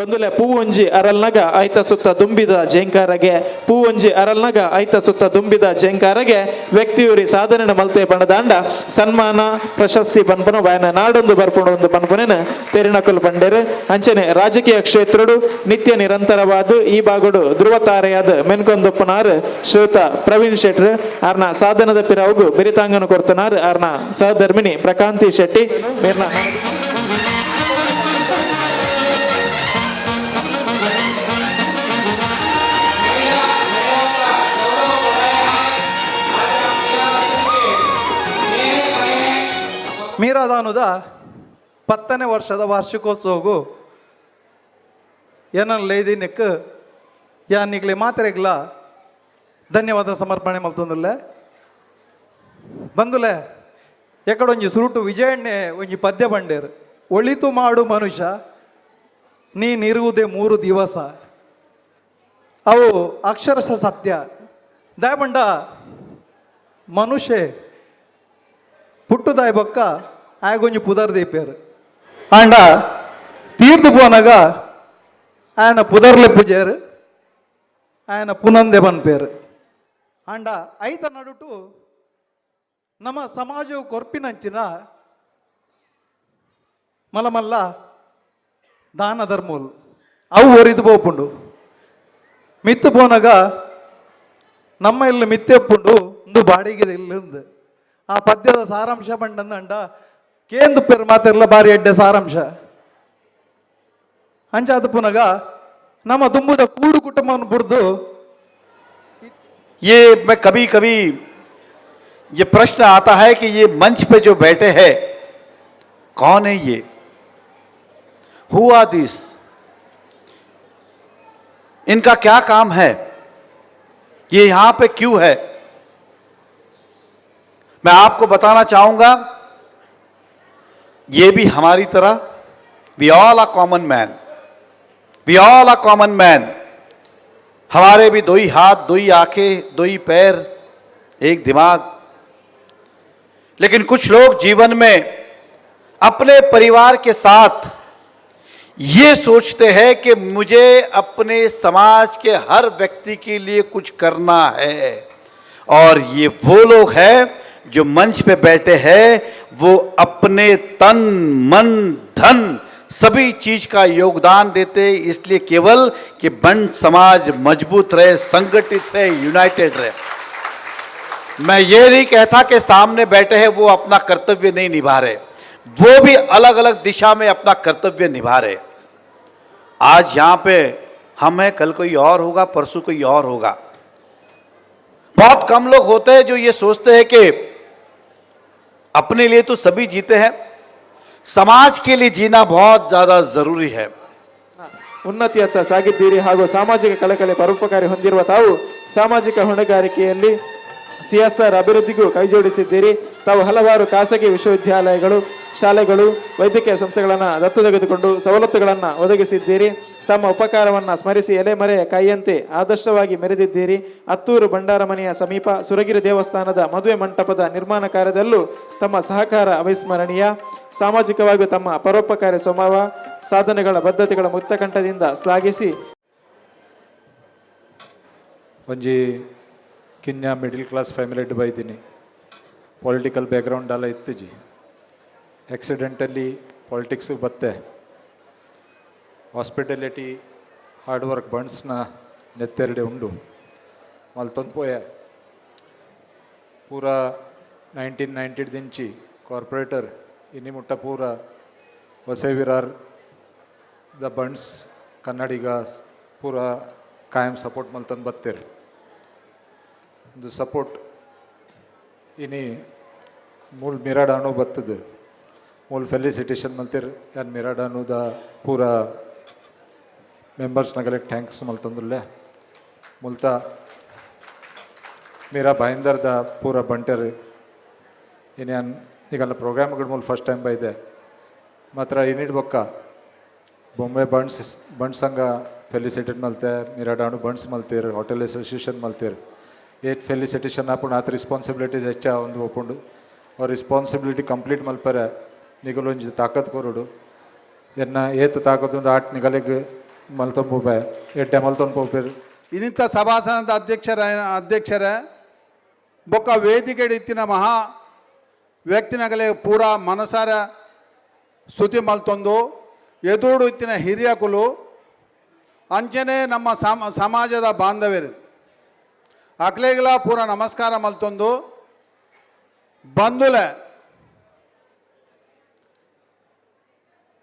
ಬಂದುಲೆ ಪೂವೊಂಜಿ ಅರಲ್ನಗ ಐತ ಸುತ್ತ ದುಂಬಿದ ಜೇಂಕಾರಗೆ ಪೂವೊಂಜಿ ಅರಲ್ನಗ ಐತ ಸುತ್ತ ದುಂಬಿದ ಜೇಂಕಾರಗೆ ವ್ಯಕ್ತಿಯೂರಿ ಸಾಧನೆ ಮಲ್ತೆ ಬಣದಾಂಡ ಸನ್ಮಾನ ಪ್ರಶಸ್ತಿ ಬನ್ಪನ ವಾಯನ ನಾಡೊಂದು ಬರ್ಪುಣ ಒಂದು ಬನ್ಪನೇನ ತೆರಿನಕುಲು ಬಂಡೇರು ಅಂಚನೆ ರಾಜಕೀಯ ಕ್ಷೇತ್ರಡು ನಿತ್ಯ ನಿರಂತರವಾದ ಈ ಬಾಗುಡು ಧ್ರುವ ತಾರೆಯಾದ ಮೆನ್ಕೊಂದೊಪ್ಪನಾರ್ ಶ್ರೀಯುತ ಪ್ರವೀಣ್ ಶೆಟ್ರ್ ಆರ್ನ ಸಾಧನದ ಪಿರವುಗು ಬಿರಿತಾಂಗನ ಕೊರ್ತನಾರ್ ಆರ್ನ ಸಹಧರ್ಮಿಣಿ ಪ್ರಕಾಂತಿ ಶೆಟ್ಟಿ ಮೇರ್ನ ಮೀರಾದಾನುದ 10ನೇ ವರ್ಷದ ವಾರ್ಷಿಕೋತ್ಸವಗೂ ಏನಲ್ಲೈದಿನಕ್ಕೆ ಯಾನಿಗ್ಲಿ ಮಾತ್ರೆಗ್ಲ ಧನ್ಯವಾದ ಸಮರ್ಪಣೆ ಮಲ್ತಂದುಲ್ಲೆ ಬಂದುಲೆ ಎಕಡೊಂಜಿ ಸುರುಟು ವಿಜಯಣ್ಣೆ ಒಂಜಿ ಪದ್ಯ ಬಂಡೇರು ಒಳಿತು ಮಾಡು ಮನುಷ್ಯ ನೀನಿರುವುದೇ 3 ದಿವಸ ಅವು ಅಕ್ಷರಶಃ ಸತ್ಯ ದಾಯಬಂಡ ಮನುಷ್ಯ ಪುಟ್ಟುದಾಯ್ ಬೊಕ್ಕ ಆಗೊಂಜಿ ಪುದರ್ ದೀಪೇರು ಆಂಡ ತೀರ್ದು ಪೋನಾಗ ఆయన పుదర్లే పూజారు ఆయన పునందే పనిపేరు అంಡ ಐತ ನಡುಟು ನಮ್ಮ ಸಮಾಜವು ಕೊರ್ಪಿನಂಚಿನ ಮಲ್ಲ ಮಲ್ಲ ದಾನ ಧರ್ಮೋಲು ಅವು ಒರಿದು ಪೋಪುಂಡು ಮಿತ್ತು ಪೋನಾಗ ನಮ್ಮ ಇಲ್ಲಿ ಮಿತ್ತೆಪ್ಪುಂಡು ಒಂದು ಬಾಡಿಗೆ ಇಲ್ಲಿಂದು ಆ ಪದ್ಯದ ಸಾರಾಂಶ ಬಂಡಂದ ಕೇಂದು ಪೇರು ಮಾತಿರಲ್ಲ ಬಾರಿ ಎಡ್ಡೆ ಸಾರಾಂಶ ಅಂಚಾದ ಪುನಗ ನಮ್ಮ ತುಂಬುದ ಕೂಡು ಕುಟುಂಬವನ್ನು ಬುಡ್ದು ये मैं कभी कभी ये प्रश्न आता है कि ये मंच पे जो बैठे हैं कौन है ये, हु आर दिस, इनका क्या काम है, ये यहां पे क्यों है। मैं आपको बताना चाहूंगा ये भी हमारी तरह we all are common man, we all are common man. हमारे भी दो ही हाथ, दो ही आंखें, दो ही पैर, एक दिमाग, लेकिन कुछ लोग जीवन में अपने परिवार के साथ ये सोचते हैं कि मुझे अपने समाज के हर व्यक्ति के लिए कुछ करना है, और ये वो लोग हैं जो मंच पे बैठे हैं, वो अपने तन मन धन सभी चीज का योगदान देते इसलिए केवल कि बंट समाज मजबूत रहे, संगठित रहे, यूनाइटेड रहे। मैं ये नहीं कहता कि सामने बैठे हैं वो अपना कर्तव्य नहीं निभा रहे, वो भी अलग अलग दिशा में अपना कर्तव्य निभा रहे। आज यहां पे हम हैं, कल कोई और होगा, परसों कोई और होगा। बहुत कम लोग होते हैं जो ये सोचते हैं कि अपने लिए तो सभी जीते हैं, समाज के लिए जीना बहुत ज्यादा जरूरी है। ಉನ್ನತಿಯತ್ತ ಸಾಗಿದ್ದೀರಿ ಹಾಗೂ ಸಾಮಾಜಿಕ ಕಳಕಳಿ ಪರೋಪಕಾರಿ ಹೊಂದಿರುವ ತಾವು ಸಾಮಾಜಿಕ ಹೊಣೆಗಾರಿಕೆಯಲ್ಲಿ ಸಿಎಸ್ಆರ್ ಅಭಿವೃದ್ಧಿಗೂ ಕೈಜೋಡಿಸಿದ್ದೀರಿ. ತಾವು ಹಲವಾರು ಖಾಸಗಿ ವಿಶ್ವವಿದ್ಯಾಲಯಗಳು, ಶಾಲೆಗಳು, ವೈದ್ಯಕೀಯ ಸಂಸ್ಥೆಗಳನ್ನು ದತ್ತು ತೆಗೆದುಕೊಂಡು ಸವಲತ್ತುಗಳನ್ನು ಒದಗಿಸಿದ್ದೀರಿ. ತಮ್ಮ ಉಪಕಾರವನ್ನು ಸ್ಮರಿಸಿ ಎಲೆಮರೆಯ ಕೈಯಂತೆ ಆದರ್ಶವಾಗಿ ಮೆರೆದಿದ್ದೀರಿ. ಅತ್ತೂರು ಭಂಡಾರಮನೆಯ ಸಮೀಪ ಸುರಗಿರಿ ದೇವಸ್ಥಾನದ ಮದುವೆ ಮಂಟಪದ ನಿರ್ಮಾಣ ಕಾರ್ಯದಲ್ಲೂ ತಮ್ಮ ಸಹಕಾರ ಅವಿಸ್ಮರಣೀಯ. ಸಾಮಾಜಿಕವಾಗಿ ತಮ್ಮ ಪರೋಪಕಾರಿ ಸ್ವಭಾವ, ಸಾಧನೆಗಳ ಬದ್ಧತೆಗಳ ಮುಕ್ತಕಂಠದಿಂದ ಶ್ಲಾಘಿಸಿ ಒಂಜಿ ಕಿನ್ಯಾ ಮಿಡಿಲ್ ಕ್ಲಾಸ್ ಫ್ಯಾಮಿಲಿಡ್ ಬೈದಿನಿ. ಪೊಲಿಟಿಕಲ್ ಬ್ಯಾಕ್ಗ್ರೌಂಡ್ ಎಲ್ಲ ಇತ್ತಿಜಿ, ಆಕ್ಸಿಡೆಂಟಲ್ಲಿ ಪಾಲಿಟಿಕ್ಸ್ ಬತ್ತೆ. ಹಾಸ್ಪಿಟಾಲಿಟಿ ಹಾರ್ಡ್ ವರ್ಕ್ ಬಣ್ಸ್ನ ನೆತ್ತೆರಡೆ ಉಂಡು ಮಲ್ತೊಂದು ಪೋಯೆ ಪೂರ 1990 ದಿಂಚಿ ಕಾರ್ಪೊರೇಟರ್ ಇನ್ನಿ ಮುಟ್ಟ ಪೂರ ವಸೆ ವಿರಾರ್ ದ ಬಂಡ್ಸ್ ಕನ್ನಡಿಗ ಪೂರ ಕಾಯಂ ಸಪೋರ್ಟ್ ಮಲ್ತಂದು ಬತ್ತೇರು. ಒಂದು ಸಪೋರ್ಟ್ ಇನಿ ಮೂಲ ಮಿರಾಡಾನು ಬತ್ತದ ಮೂಲ ಫೆಲಿಸಿಟೇಷನ್ ಮಲ್ತಿರ್ ಯಾನ್ ಮಿರಾಡಾನುದ ಪೂರ ಮೆಂಬರ್ಸ್ ನಗಲೆ ಥ್ಯಾಂಕ್ಸ್ ಮಲ್ತಂದುಲ್ಲೆ. ಮುಲ್ತ ಮೀರಾ ಭಾಯಿಂದರ್ದ ಪೂರ ಬಂಟರ್ ಇನ್ಯಾನ್ ಈಗಲ್ಲ ಪ್ರೋಗ್ರಾಮ್ಗಳು ಮೂಲ ಫಸ್ಟ್ ಟೈಮ್ ಬೈದೆ ಮಾತ್ರ ಏನಿಡ್ ಬೊಕ್ಕ ಬೊಂಬೆ ಬಂಡ್ಸ್ ಸಂಘ ಫೆಲಿಸಿಟೇಟ್ ಮಲ್ತೆ, ಮಿರಾಡಾನು ಬಂಡ್ಸ್ ಮಲ್ತೀರ್, ಹೋಟೆಲ್ ಅಸೋಸಿಯೇಷನ್ ಮಲ್ತೀರ್. ಏಟ್ ಫೆಲಿಸಿಟೇಷನ್ ಆಪುಂಡು ಆತ ರೆಸ್ಪಾನ್ಸಿಬಿಲಿಟೀಸ್ ಹೆಚ್ಚ ಒಂದು ಒಪ್ಪುಂಡು. ಅವ್ರ ರೆಸ್ಪಾನ್ಸಿಬಿಲಿಟಿ ಕಂಪ್ಲೀಟ್ ಮಲ್ಪರೆ ನಿಗಲೊಂಜಿ ತಾಕತ್ ಕೊರುಡು ಎನ್ನ ಏತ್ ತಾಕತ್ತೊಂದು ಆಟ್ ನಿಗಲಿಗೆ ಮಲ್ತೊಂಬೋಬೆ ಎಡ್ಡೆ ಮಲ್ತೊಂಬೋಪೇರು. ಇನ್ನಿಂಥ ಸಭಾಸನದ ಅಧ್ಯಕ್ಷರ ಬೊಕ್ಕ ವೇದಿಕೆ ಇತ್ತಿನ ಮಹಾ ವ್ಯಕ್ತಿನಗಲೆ ಪೂರ ಮನಸಾರ ಸ್ತುತಿ ಮಲ್ತೊಂದು ಎದುರು ಇತ್ತಿನ ಹಿರಿಯಕುಲು ಅಂಚನೆ ನಮ್ಮ ಸಮಾಜದ ಬಾಂಧವ್ಯರು ಅಕ್ಲೆಗಳ ಪೂರ ನಮಸ್ಕಾರ ಮಲ್ತೊಂದು ಬಂದುಲೆ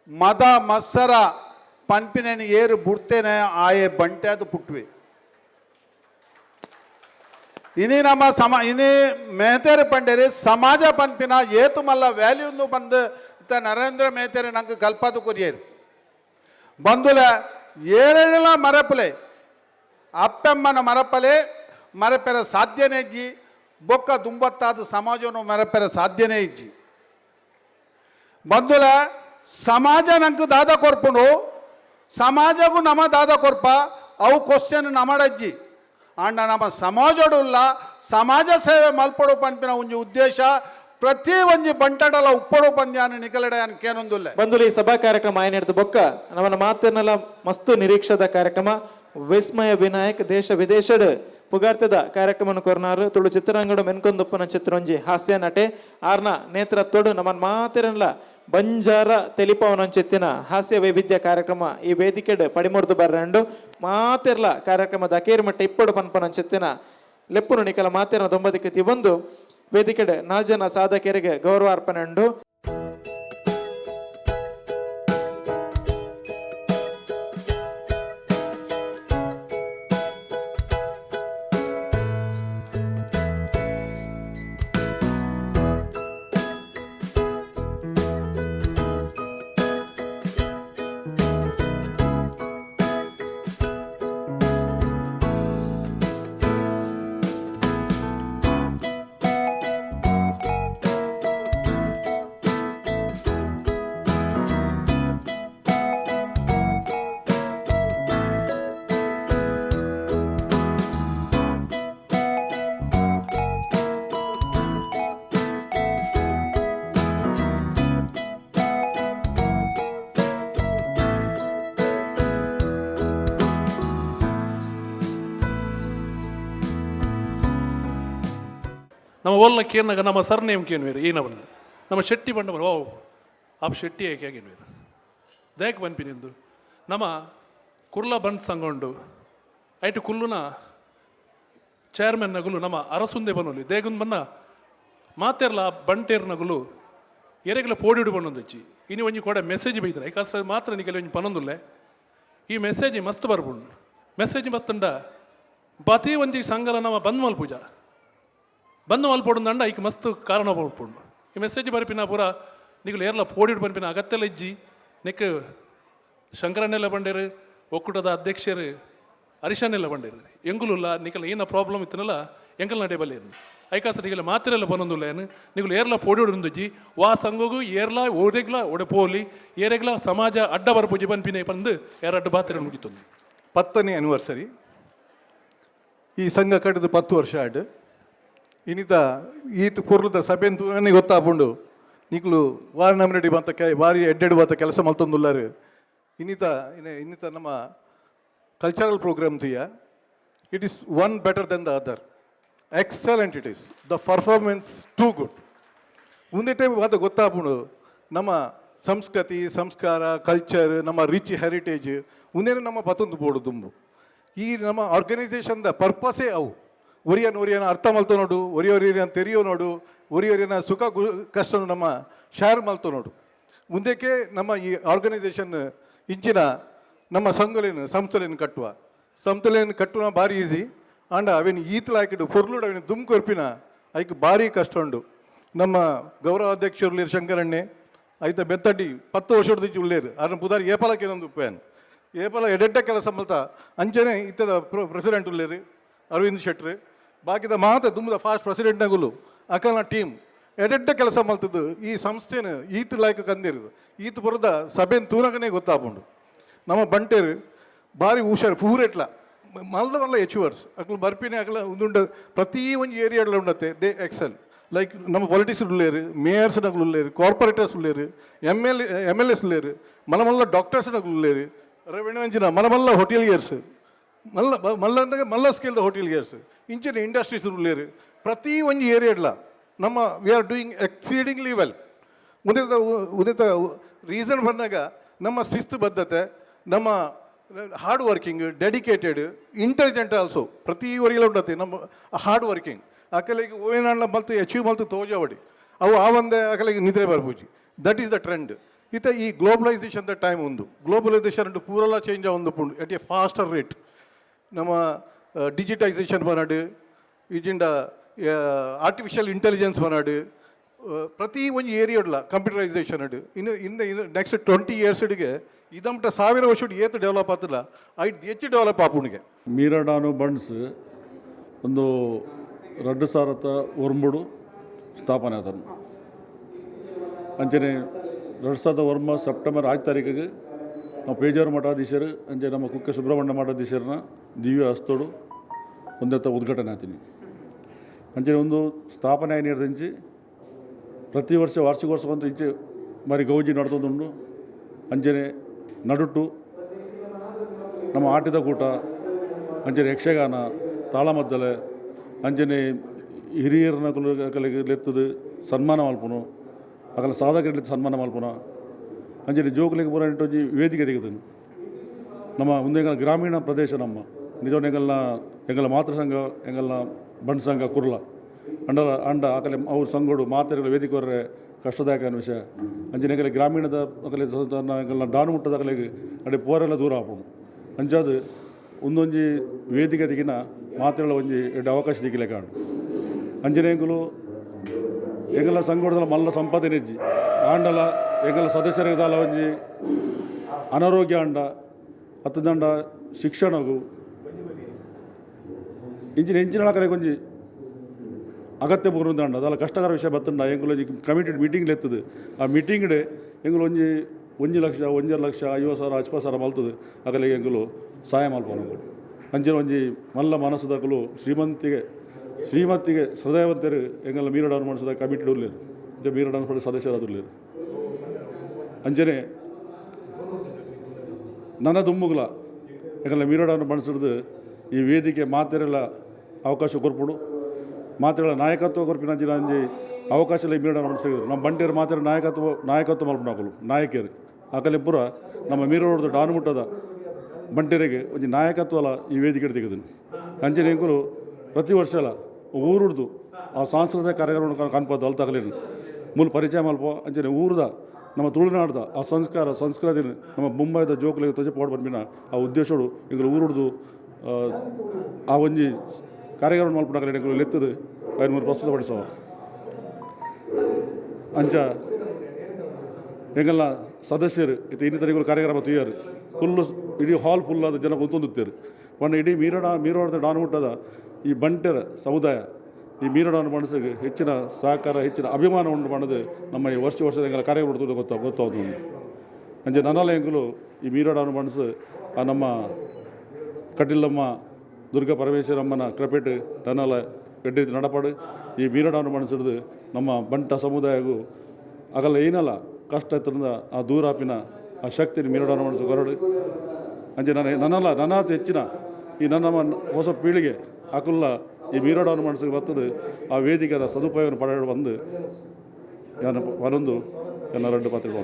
ಮದ ಮತ್ಸರ ಪನ್ಪಿನೇನು ಏರು ಬುಡ್ತೇನೆ ಆಯೆ ಬಂಟೆ ಅದು ಪುಟ್ವಿ ಇನಿ ನಮ್ಮ ಇನಿ ಮೇತೇರು ಪಂಡೇರಿ ಸಮಾಜ ಪನ್ಪಿನ ಏತು ಮಲ್ಲ ವ್ಯಾಲ್ಯೂ ಬಂದು ನರೇಂದ್ರ ಮೇತೇರಿ ನಂಗೆ ಕಲ್ಪದು ಕೊರಿಯರು ಬಂದುಲೆ ಏಳೆಲ್ಲ ಮರಪಲೆ ಅಪ್ಪೆಮ್ಮನ ಮರಪಲೆ ಮರಪೆರ ಸಾಧ್ಯನೇ ಇಜ್ಜಿ ಬೊಕ್ಕ ದುಂಬತ್ತಾದ ಸಮಾಜವನ್ನು ಮರಪೆರ ಸಾಧ್ಯನೇ ಇಜ್ಜಿ ಬಂದುಲ ಸಮಾಜ ನಂಗೆ ದಾದ ಕೊರ್ಪುಂಡು ಸಮಾಜಗೂ ನಮ ದಾದ ಕೊರ್ಪ ಅವು ಕ್ವಶನ್ ನಮಡಜ್ಜಿ ಅಂಡ ನಮ್ಮ ಸಮಾಜಡುಲ್ಲ ಸಮಾಜ ಸೇವೆ ಮಲ್ಪಡು ಪಂಪಿನ ಒಂಜಿ ಉದ್ದೇಶ ಪ್ರತಿ ಒಂಜಿ ಬಂಟಡಲ ಉಪ್ಪಡು ಪಂದ್ಯಾನ ನಿಕಲಡೆ ಅನ್ಕೇನೊಂದುಲ್ಲೆ ಬಂದುಲು ಈ ಸಭಾ ಕಾರ್ಯಕ್ರಮ ಆಯ್ನೆಡ್ದು ಬೊಕ್ಕ ನಮ್ಮನ ಮಾತನ್ನೆಲ್ಲ ಮಸ್ತ್ ನಿರೀಕ್ಷದ ಕಾರ್ಯಕ್ರಮ ವಿಸ್ಮಯ ವಿನಾಯಕ್ ದೇಶ ವಿದೇಶಡ್ ಪುಗಾರ್ತದ ಕಾರ್ಯಕ್ರಮ ಕೊರ್ನಾರು ತುಳು ಚಿತ್ರರಂಗಡು ಮೆನ್ಕೊಂದುಪ್ಪನ ಚಿತ್ರಂಜಿ ಹಾಸ್ಯ ನಟೆ ಆರ್ನ ನೇತೃತ್ವಡು ನಮ್ಮನ್ ಮಾತಿರಲ್ಲ ಬಂಜಾರ ತೆಲಿಪವನಂಚೆತ್ತಿನ ಹಾಸ್ಯ ವೈವಿಧ್ಯ ಕಾರ್ಯಕ್ರಮ ಈ ವೇದಿಕೆಡ್ ಪಡಿಮುರ್ದು ಬರ್ರಂಡು ಮಾತಿರ್ಲ ಕಾರ್ಯಕ್ರಮದ ಅಕೇರ್ಮಟ್ಟ ಇಪ್ಪಡು ಪನ್ಪನಂಚೆತ್ತಿನ ಲೆಪ್ಪುನು ನಿಕಲ ಮಾತಿನ ದೊಂಬದಿಕ್ಕೆ ತಿವಂದು ವೇದಿಕೆಡ್ 4 ಜನ ಸಾಧಕರಿಗೆ ಗೌರವಾರ್ಪಣೆ ಉಂಡು. ನಮ್ಮ ಓಲ್ನ ಕೇನಾಗ ನಮ್ಮ ಸರ್ನೇಮ್ ಕೇನ್ವೇರು ಏನ ಬಂದು ನಮ್ಮ ಶೆಟ್ಟಿ ಬಂಡ ಓ ಆ ಶೆಟ್ಟಿ ಏಕೆ ಆಗೇನ್ವೇರು ದಯಕ್ಕೆ ಬನ್ಪಿನಿಂದು ನಮ್ಮ ಕುರ್ಲ ಬಂದ್ ಸಂಗೊಂಡು ಐಟು ಕುಲ್ಲುನ ಚೇರ್ಮನ್ ನಗುಲು ನಮ್ಮ ಅರಸುಂದೆ ಬನ್ನೋಲಿ ದೇಗುಂದು ಬನ್ನ ಮಾತೇರ್ಲ ಬಂಟೇರ್ ನಗುಲು ಎರೆಗಳ ಪೋಡಿಡು ಬಣ್ಣೊಂದಚ್ಚಿ ಇನ್ನು ಒಂಜಿ ಕೂಡ ಮೆಸೇಜ್ ಬೈತಾರೆ ಯಾಕೆ ಮಾತ್ರ ನಿಗಲಿ ಒಂಜಿ ಪನ್ನೊಂದುಲ್ಲೆ ಈ ಮೆಸೇಜ್ ಮಸ್ತ್ ಬರ್ಬುಂಡು ಮೆಸೇಜ್ ಮತ್ತಂಡ ಪ್ರತಿ ಒಂಜಿ ಸಂಘಲ ನಮ್ಮ ಬಂದ್ ಮಲ್ಪೂಜ ಬಂದು ಮಲ್ಪೊಡುಂದಂಡ ಈಕ ಮಸ್ತ್ ಕಾರಣ ಬರ್ಪುಂಡು ಈ ಮೆಸೇಜ್ ಬರ್ಪಿನ ಪೂರ ನಿಗಲು ಏರ್ಲ ಪೋಡಿಡು ಬನ್ಪಿನ ಅಗತ್ಯಲ್ಲ ಇಜ್ಜಿ ನೆಕ್ ಶಂಕರನ್ನೆಲ್ಲ ಬಂಡೇರು ಒಕ್ಕೂಟದ ಅಧ್ಯಕ್ಷರು ಹರಿಶನ್ನೆಲ್ಲ ಬಂಡೇರು ಎಂಗುಲುಲ್ಲ ನಿಕಲ್ ಏನ ಪ್ರಾಬ್ಲಮ್ ಇತ್ತನಲ್ಲ ಎಂಕಲ್ ನಡೆ ಬಲ್ಲಿ ಐಕಾಸ ನಿಗಲ ಮಾತ್ರೆಲ್ಲ ಬನ್ನೊಂದುಲ್ಲ ಏನು ನಿಗಲು ಏರ್ಲ ಪೋಡಿಡುಂದುಜ್ಜಿ ವಾ ಸಂಘಗೂ ಏರ್ಲ ಓರೆಗ್ಲ ಒಡೆ ಪೋಲಿ ಏರೆಗ್ಲ ಸಮಾಜ ಅಡ್ಡ ಬರ್ಪುಜಿ ಬನ್ಪಿನ ಬಂದು ಎರಡ್ಡು ಬಾತ್ರೆ ಮುಗಿತು 10ನೇ ಆ್ಯನಿವರ್ಸರಿ ಈ ಸಂಘ ಕಟ್ಟಿದ 10 ವರ್ಷ ಆಡು ಇನ್ನಿತ ಈತ ಪೂರ್ಲದ ಸಭೆಂತೂ ನನಗೆ ಗೊತ್ತಾಪುಂಡು ನಿಕ್ಲು ವಾರ ನಮ್ಮನಡಿ ಬಂತ ಬಾರಿ ಎಡ್ಡೆಡು ಬಂತ ಕೆಲಸ ಮಲ್ತೊಂದುಲ್ಲಾರು ಇನ್ನಿತ ನಮ್ಮ ಕಲ್ಚರಲ್ ಪ್ರೋಗ್ರಾಮ್ ತೀಯ it is one better than the other excellent it is the performance too good ಮುಂದೆ ಟೈಮ್ ಬಂತ ಗೊತ್ತಾಪುಂಡು ನಮ್ಮ ಸಂಸ್ಕೃತಿ ಸಂಸ್ಕಾರ ಕಲ್ಚರ್ ನಮ್ಮ ರಿಚ್ ಹೆರಿಟೇಜ್ ಮುಂದೇನು ನಮ್ಮ ಪತ್ತೊಂದು ಬೋಡು ತುಂಬು ಈ ನಮ್ಮ ಆರ್ಗನೈಸೇಷನ್ದ ಪರ್ಪಸೇ ಅವು ಒರಿಯನ ಅರ್ಥ ಮಲ್ತೋ ನೋಡು ಒರಿಯೊರಿಯನ ತೆರಿಯೋ ನೋಡು ಒರಿಯೊರಿಯನ ಸುಖ ಕಷ್ಟ ನಮ್ಮ ಶೇರ್ ಮಲ್ತೋ ನೋಡು ಮುಂದಕ್ಕೆ ನಮ್ಮ ಈ ಆರ್ಗನೈಸೇಷನ್ ಇಂಚಿನ ನಮ್ಮ ಸಂಸ್ಥೆಯನ್ನು ಕಟ್ಟುವ ಭಾರಿ ಈಸಿ ಆಂಡ ಅವೇನು ಈತ್ಲಾಕಿಡು ಪೊರ್ಲುಡು ಅವೇನು ದುಮ್ ಕೊರ್ಪಿನ ಐಕ್ ಭಾರಿ ಕಷ್ಟ ಉಂಡು ನಮ್ಮ ಗೌರವ ಅಧ್ಯಕ್ಷರು ಶಂಕರಣ್ಣೆ ಐತ ಬೆತ್ತಡ್ಡಿ 10 ವರ್ಷದ ಉಳ್ಳೇರು ಅದನ್ನು ಪುದಾರಿ ಏಪಲಕ್ಕೆ ನಂದು ಉಪ್ಪೇನು ಏಪಲ ಎಡೆಡ್ಡ ಕೆಲಸ ಮಲ್ತ ಅಂಚನೆ ಇತ್ತದ ಪ್ರೆಸಿಡೆಂಟ್ ಉಳ್ಳೇರು ಅರವಿಂದ್ ಶೆಟ್ರು ಬಾಕಿದ ಮಾತ ತುಂಬದ ಫಾಸ್ಟ್ ಪ್ರೆಸಿಡೆಂಟ್ನಾಗಲು ಅಕಲ್ನ ಟೀಮ್ ಎಡೆಡ್ಡ ಕೆಲಸ ಮಲ್ತದ್ದು ಈ ಸಂಸ್ಥೆನ ಈತ್ ಲಾಯ್ಕ ಕಂದಿರೋದು ಈತ್ ಬರೋದ ಸಭೆನ ತೂನಗನೇ ಗೊತ್ತಾಪುಂಡು ನಮ್ಮ ಬಂಟೇರು ಭಾರಿ ಹುಷಾರು ಪೂರೆಟ್ಲ ಮಲ್ಲ ಅಚೀವರ್ಸ್ ಅಕ್ಲು ಬರ್ಪಿನೇ ಅಕಲ ಉಂದುಂಡ ಪ್ರತಿ ಒಂದು ಏರಿಯಾಡ್ಲ ಉಂಡತ್ತೆ ದೇ ಎಕ್ಸೆಲ್ ಲೈಕ್ ನಮ್ಮ ಪೊಲಿಟಿಕ್ಸ್ ಉಳ್ಳೇರು ಮೇಯರ್ಸ್ ನಗಲು ಉಳ್ಳೇರು ಕಾರ್ಪೊರೇಟರ್ಸ್ ಉಳ್ಳೇರು MLAs ಉಳ್ಳೇರು ಮಲ್ಲ ಡಾಕ್ಟರ್ಸ್ ನಗಲು ಉಳ್ಳೇರು ರೆವೆನ್ಯೂ ಮಲ್ಲ ಹೋಟೆಲಿಯರ್ಸ್ ಮಲ್ಲ ಸ್ಕೇಲ್ದ ಹೋಟೆಲಿಯರ್ಸ್ ಇಂಚಿನ ಇಂಡಸ್ಟ್ರೀಸ್ ಉಳ್ಳೇರು ಪ್ರತಿ ಒಂದು ಏರಿಯಾಡ್ಲ ನಮ್ಮ we are doing exceedingly well ಉದಿತ ರೀಸನ್ ಬಂದಾಗ ನಮ್ಮ ಶಿಸ್ತು ಬದ್ಧತೆ ನಮ್ಮ hard working dedicated intelligent also ಪ್ರತಿ ಊರಿಗೆಲ್ಲ ಉಂಡತ್ತೆ ನಮ್ಮ ಹಾರ್ಡ್ ವರ್ಕಿಂಗ್ ಅಕಲಿಗೆ ಓವೇನಾಡ್ಲ ಮಲ್ತು ಅಚೀವ್ ಮಲ್ತು ತೋಜಾವಡಿ ಅವು ಆ ಒಂದೇ ಅಕಲಿಗೆ ನಿದ್ರೆ ಬರ್ಬೂಜಿ ದಟ್ ಈಸ್ ದ ಟ್ರೆಂಡ್ ಇತ್ತ ಈ ಗ್ಲೋಬಲೈಸೇಷನ್ ದ ಟೈಮ್ ಒಂದು ಗ್ಲೋಬಲೈಸೇಷನ್ ಪೂರೆಲ್ಲ ಚೇಂಜ್ ಒಂದು ಪುಂಡು ಎಟ್ ಎ ಫಾಸ್ಟರ್ ರೇಟ್ ನಮ್ಮ ಡಿಜಿಟೈಸೇಷನ್ ಬನಾಡು ಇಜಿಂಡ ಆರ್ಟಿಫಿಷಿಯಲ್ ಇಂಟೆಲಿಜೆನ್ಸ್ ಬನಾಡು ಪ್ರತಿ ಒಂದು ಏರಿಯಾಡ್ಲ ಕಂಪ್ಯೂಟರೈಸೇಷನ್ ಅಡು ಇನ್ನು ನೆಕ್ಸ್ಟ್ 20 years ಇದಂಟ 1000 ವರ್ಷ ಏತು ಡೆವಲಪ್ ಆಗ್ತಿಲ್ಲ ಐಟ್ ಹೆಚ್ಚು ಡೆವಲಪ್ ಆಪುಣಿಗೆ ಮೀರಾಡಾನು ಬಂಡ್ಸ್ ಒಂದು 2001 ಸ್ಥಾಪನೆ ಆತನು ಅಂಚನೆ 2001 ಸೆಪ್ಟೆಂಬರ್ 5 ತಾರೀಕಿಗೆ ನಾವು ಪೇಜಾವರ ಮಠಾಧೀಶರು ಅಂಚೆ ನಮ್ಮ ಕುಕ್ಕೆ ಸುಬ್ರಹ್ಮಣ್ಯ ಮಠಾಧೀಶರನ್ನ ದಿವ್ಯ ಹಸ್ತೋಡು ಒಂದೆತ್ತ ಉದ್ಘಾಟನೆ ಆತೀನಿ ಅಂಚನೆ ಒಂದು ಸ್ಥಾಪನೆ ಆಗಿ ಪ್ರತಿ ವರ್ಷ ವಾರ್ಷಿಕೋತ್ಸವ ಅಂತ ಇಂಚೆ ಮಾರಿ ಗೌಜಿ ನಡ್ತೊಂದುಂಡು ಅಂಚನೆ ನಡುಟು ನಮ್ಮ ಆಟಿದ ಕೂಟ ಅಂಚನೆ ಯಕ್ಷಗಾನ ತಾಳಮದ್ದಲೆ ಅಂಜನೆ ಹಿರಿಯರನ್ನ ಕಲೆಗೆ ಲೆತ್ತದು ಸನ್ಮಾನ ಮಲ್ಪನು ಅಕಲ ಸಾಧಕರಿಗೆ ಸನ್ಮಾನ ಮಲ್ಪನ ಅಂಜನೆ ಜೋಕುಲಿಗೆ ಪೂರ ಒಂಜಿ ವೇದಿಕೆ ತೆಗೆದನು ನಮ್ಮ ಮುಂದೆ ಗ್ರಾಮೀಣ ಪ್ರದೇಶ ನಮ್ಮ ನಿಜವನ್ನ ಎಂಗಲ ಮಾತೃ ಸಂಘ ಎಂಗಲ್ನ ಬಂಡ್ ಸಂಘ ಕುರ್ಲ ಅಂಡ ಆಕಲೆ ಅವ್ರ ಸಂಘಡು ಮಾತೆರೆಗಳ ವೇದಿಕೆ ಹೊರ್ರೆ ಕಷ್ಟದಾಯಕ ವಿಷಯ ಅಂಜನೆಗಲೆ ಗ್ರಾಮೀಣದ ಅಕಲೆ ಎಂಗಲ್ನ ಡಾನು ಮುಟ್ಟದ ಅಕಲೆಗೆ ಅಡೆ ಪೋರೆಲ್ಲ ದೂರ ಆಪುಂಡು ಅಂಚಾದು ಒಂದೊಂಜಿ ವೇದಿಕೆ ತೆಗಿನ ಮಾತೆರೆಗಳ ಒಂಜಿ ಎಡ್ಡೆ ಅವಕಾಶ ದಿಕ್ಕಿಲೆ ಕಾಣು ಅಂಜನೆಗಳು ಎಂಗಲ ಸಂಘಡದ ಮಲ್ಲ ಸಂಪಾದನೆ ಇಜ್ಜಿ ಆಂಡಲ ಎಂಗಲ ಸದಸ್ಯರಿಗಾಲ ಒಂಜಿ ಅನಾರೋಗ್ಯ ಅಂಡ ಹತ್ತು ದಂಡ ಶಿಕ್ಷಣಗೂ ಎಂಚಿನ ಕಲೆ ಕೊಂಚಿ ಅಗತ್ಯ ಬರುವುದಂಡ ಅದೆಲ್ಲ ಕಷ್ಟಕರ ವಿಷಯ ಬತ್ತಂಡ ಎಂಗುಲು ಕಮಿಟೆಡ್ ಮೀಟಿಂಗ್ ಎತ್ತದು ಆ ಮೀಟಿಂಗ್ಡೆ ಎಂಗುಲು ಒಂಜಿ ಲಕ್ಷ 1,50,000 50,000 ಮಲ್ತದು ಅಗಲಿಗೆ ಎಂಗುಲು ಸಹಾಯ ಮಲ್ಪನ ಅಂಚಿನ ಒಂಜಿ ಮಲ್ಲ ಮನಸ್ಸದಕಲು ಶ್ರೀಮತಿಗೆ ಹೃದಯವಂತರು ಎಂಗಲ್ಲ ಮೀರಡಾನು ಮನಸ್ಸದ ಕಮಿಟೆಡ್ ಉಳ್ಳೇರು ಮತ್ತು ಮೀರಡಾನು ಪಡೆ ಸದಸ್ಯರಾದುಳ್ಳೇರು ಅಂಚನೆ ನನ್ನ ದುಮ್ಮುಗಳ ಯಾಕಂದ್ರೆ ಮೀರಡಾನು ಮನಸ್ಸಿಡ್ದು ಈ ವೇದಿಕೆ ಮಾತೆರೆಲ್ಲ ಅವಕಾಶ ಕೊರ್ಪುಡು ಮಾತೆಗಳ ನಾಯಕತ್ವ ಕೊರ್ಪಿನ ಅಂಜಿ ಅವಕಾಶ ಇಲ್ಲ ಮೀರಡಾನು ಮನಸ್ಸಿಗೆ ನಮ್ಮ ಬಂಟೇರು ಮಾತೆರ ನಾಯಕತ್ವ ಮಲ್ಪನ ಹಾಕಲು ನಾಯಕಿಯರು ಆಕಲೆ ಪೂರ ನಮ್ಮ ಮೀರೋಡ್ದು ಡಾನು ಮುಟ್ಟದ ಬಂಟೇರಿಗೆ ಒಂಜಿ ನಾಯಕತ್ವ ಅಲ್ಲ ಈ ವೇದಿಕೆ ತೆಗೆದನು ಅಂಚನೆ ಎಂಕುಲು ಪ್ರತಿ ವರ್ಷ ಅಲ್ಲ ಊರುಡ್ದು ಆ ಸಾಂಸ್ಕೃತಿಕ ಕಾರ್ಯಕ್ರಮ ಕಾಣ್ಬೋದು ಅಲ್ಲಿ ತಗಲೇನು ಮೂಲ ಪರಿಚಯ ಮಲ್ಪ ಅಂಚನೆ ಊರ್ದ ನಮ್ಮ ತುಳುನಾಡ್ದ ಆ ಸಂಸ್ಕೃತಿ ನಮ್ಮ ಮುಂಬೈದ ಜೋಕುಲಿಗೆ ತೊಜೆ ಪೋಡ್ ಬಂದ್ಬಿನ ಆ ಉದ್ದೇಶಗಳು ಎಂಗಳು ಊರುಡ್ದು ಆ ಒಂಜಿ ಕಾರ್ಯಕ್ರಮ ಮಲ್ಪನಾಗಲಿ ಎಂಗಳು ಲೆತ್ತದು ಅವ್ರ ಪ್ರಸ್ತುತಪಡಿಸವ ಅಂಚ ಎಂಗಲ್ಲ ಸದಸ್ಯರು ಇದು ಇನ್ನಿತರಿಗಳು ಕಾರ್ಯಕ್ರಮ ತುಯ್ಯಾರು ಫುಲ್ಲು ಇಡೀ ಹಾಲ್ ಫುಲ್ ಅದು ಜನ ಕುಂತೊಂದುತ್ತೇರು ಪಂಡ ಇಡೀ ಮೀರೋಡದ ಡಾನುಮುಟ್ಟದ ಈ ಬಂಟೆರ ಸಮುದಾಯ ಈ ಮೀರಡಾನು ಮನಸ್ಸಿಗೆ ಹೆಚ್ಚಿನ ಸಹಕಾರ ಹೆಚ್ಚಿನ ಅಭಿಮಾನ ಉಂಟು ಮಾಡೋದು ನಮ್ಮ ಈ ವರ್ಷದ ಎಂಗಳ ಕಾರ್ಯಕ್ರಮ ಗೊತ್ತಾವುದು ಅಂಚೆ ನನ್ನಲ್ಲ ಎಂಗಲು ಈ ಮೀರಡಾನು ಮನಸ್ಸು ಆ ನಮ್ಮ ಕಟ್ಟಿಲ್ಲಮ್ಮ ದುರ್ಗಾ ಪರಮೇಶ್ವರಮ್ಮನ ಕ್ರಪೆಟ್ ನನ್ನಲ್ಲ ಎಡ್ಡೆ ನಡಪಾಡು ಈ ಮೀರಡಾನು ಮನಸ್ಸಿಡ್ದು ನಮ್ಮ ಬಂಟ ಸಮುದಾಯಗೂ ಆಗಲ್ಲ ಏನಲ್ಲ ಕಷ್ಟ ಎತ್ತರಿಂದ ಆ ದೂರಾಪಿನ ಆ ಶಕ್ತಿ ಮೀರಡಾನು ಮನಸ್ಸು ಹೊರಡು ಅಂಚೆ ನನ್ನ ಹೆಚ್ಚಿನ ಈ ನನ್ನ ಹೊಸ ಪೀಳಿಗೆ ಆಕುಲ್ಲ ಈ ಮೀರಡಾನು ಮನಸ್ಸಿಗೆ ಬರ್ತದೆ ಆ ವೇದಿಕೆಯ ಸದುಪಯೋಗ ಪಡೆದು ಬಂದು ವರೊಂದು ಎಲ್ಲ ಎರಡು ಪಾತ್ರೆಗಳು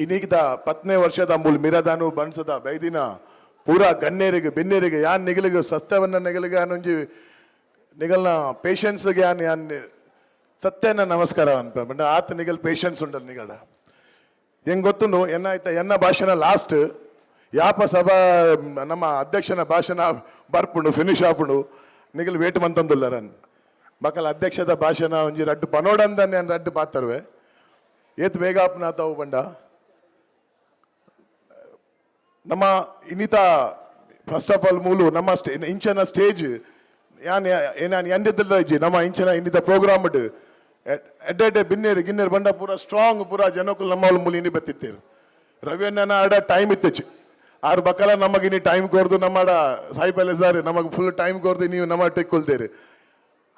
ಇನ್ನೀಗದ 10ನೇ ವರ್ಷದ ಮೂಲ ಮಿರದಾನು ಬಣ್ಸದ ಬೈದಿನ ಪೂರಾ ಗಣ್ಯರಿಗೆ ಬೆನ್ನೇರಿಗೆ ಯಾನ್ ನಿಗಲಿಗೆ ಸತ್ಯವನ್ನ ನಿಗಲಿಗೆ ಅನ್ನೊಂಜಿ ನಿಗಲ್ನ ಪೇಷನ್ಸ್ಗೆ ಯಾನ್ ಸತ್ಯನ ನಮಸ್ಕಾರ ಅನ್ಪ ಬಂಡ ಆತ ನಿಗಲ್ ಪೇಷನ್ಸ್ ಉಂಟಲ್ಲ ನಿಗಡ ಹೆಂಗ್ ಗೊತ್ತು ಎನ್ನ ಭಾಷಣ ಲಾಸ್ಟ್ ಯಾಪ ಸಭಾ ನಮ್ಮ ಅಧ್ಯಕ್ಷನ ಭಾಷಣ ಬರ್ಪುಂಡು ಫಿನಿಶ್ ಆಪುಂಡು ನಿಗಲ್ ವೇಟ್ ಮಂತಂದುಲ್ಲರನ್ ಮಕ್ಕಳ ಅಧ್ಯಕ್ಷದ ಭಾಷಣ ಒಂಜಿ ರಡ್ಡು ಪನೋಡಂದನ್ನೇ ರಡ್ಡು ಪಾತರ್ವೆ ಏತ್ ಬೇಗ ಆಪ್ನಾತಾವು ಬಂಡ ನಮ್ಮ ಇನ್ನಿತ ಫಸ್ಟ್ ಆಫ್ ಆಲ್ ಮೂಲು ನಮ್ಮ ಇಂಚನ ಸ್ಟೇಜ್ ಯಾನ್ ಎಂದಿದ್ದ ಇಜ್ಜಿ ನಮ್ಮ ಇಂಚನ ಇನ್ನಿತ ಪ್ರೋಗ್ರಾಮ್ ಎಡ್ಡೆ ಬಿನ್ನೇರು ಗಿನ್ನೇರು ಬಂಡ ಪೂರ ಸ್ಟ್ರಾಂಗ್ ಪೂರ ಜನಕ್ಕೂ ನಮ್ಮ ಮೂಲ ಇನ್ನಿ ಬತ್ತಿತ್ತೇರು ರವಿಯನ್ನ ಆಡ ಟೈಮ್ ಇತ್ತಿಚ್ಚು ಆರು ಬಕ್ಕಲ ನಮಗಿನಿ ಟೈಮ್ ಕೊರ್ದು ನಮ್ಮಡ ಸಾಯಿಪಲ್ಲೆ ಸರ್ ನಮಗೆ ಫುಲ್ ಟೈಮ್ ಕೊರ್ದು ನೀವು ನಮ್ಮ ಟೆಕ್ಕೊಳ್ತೇರಿ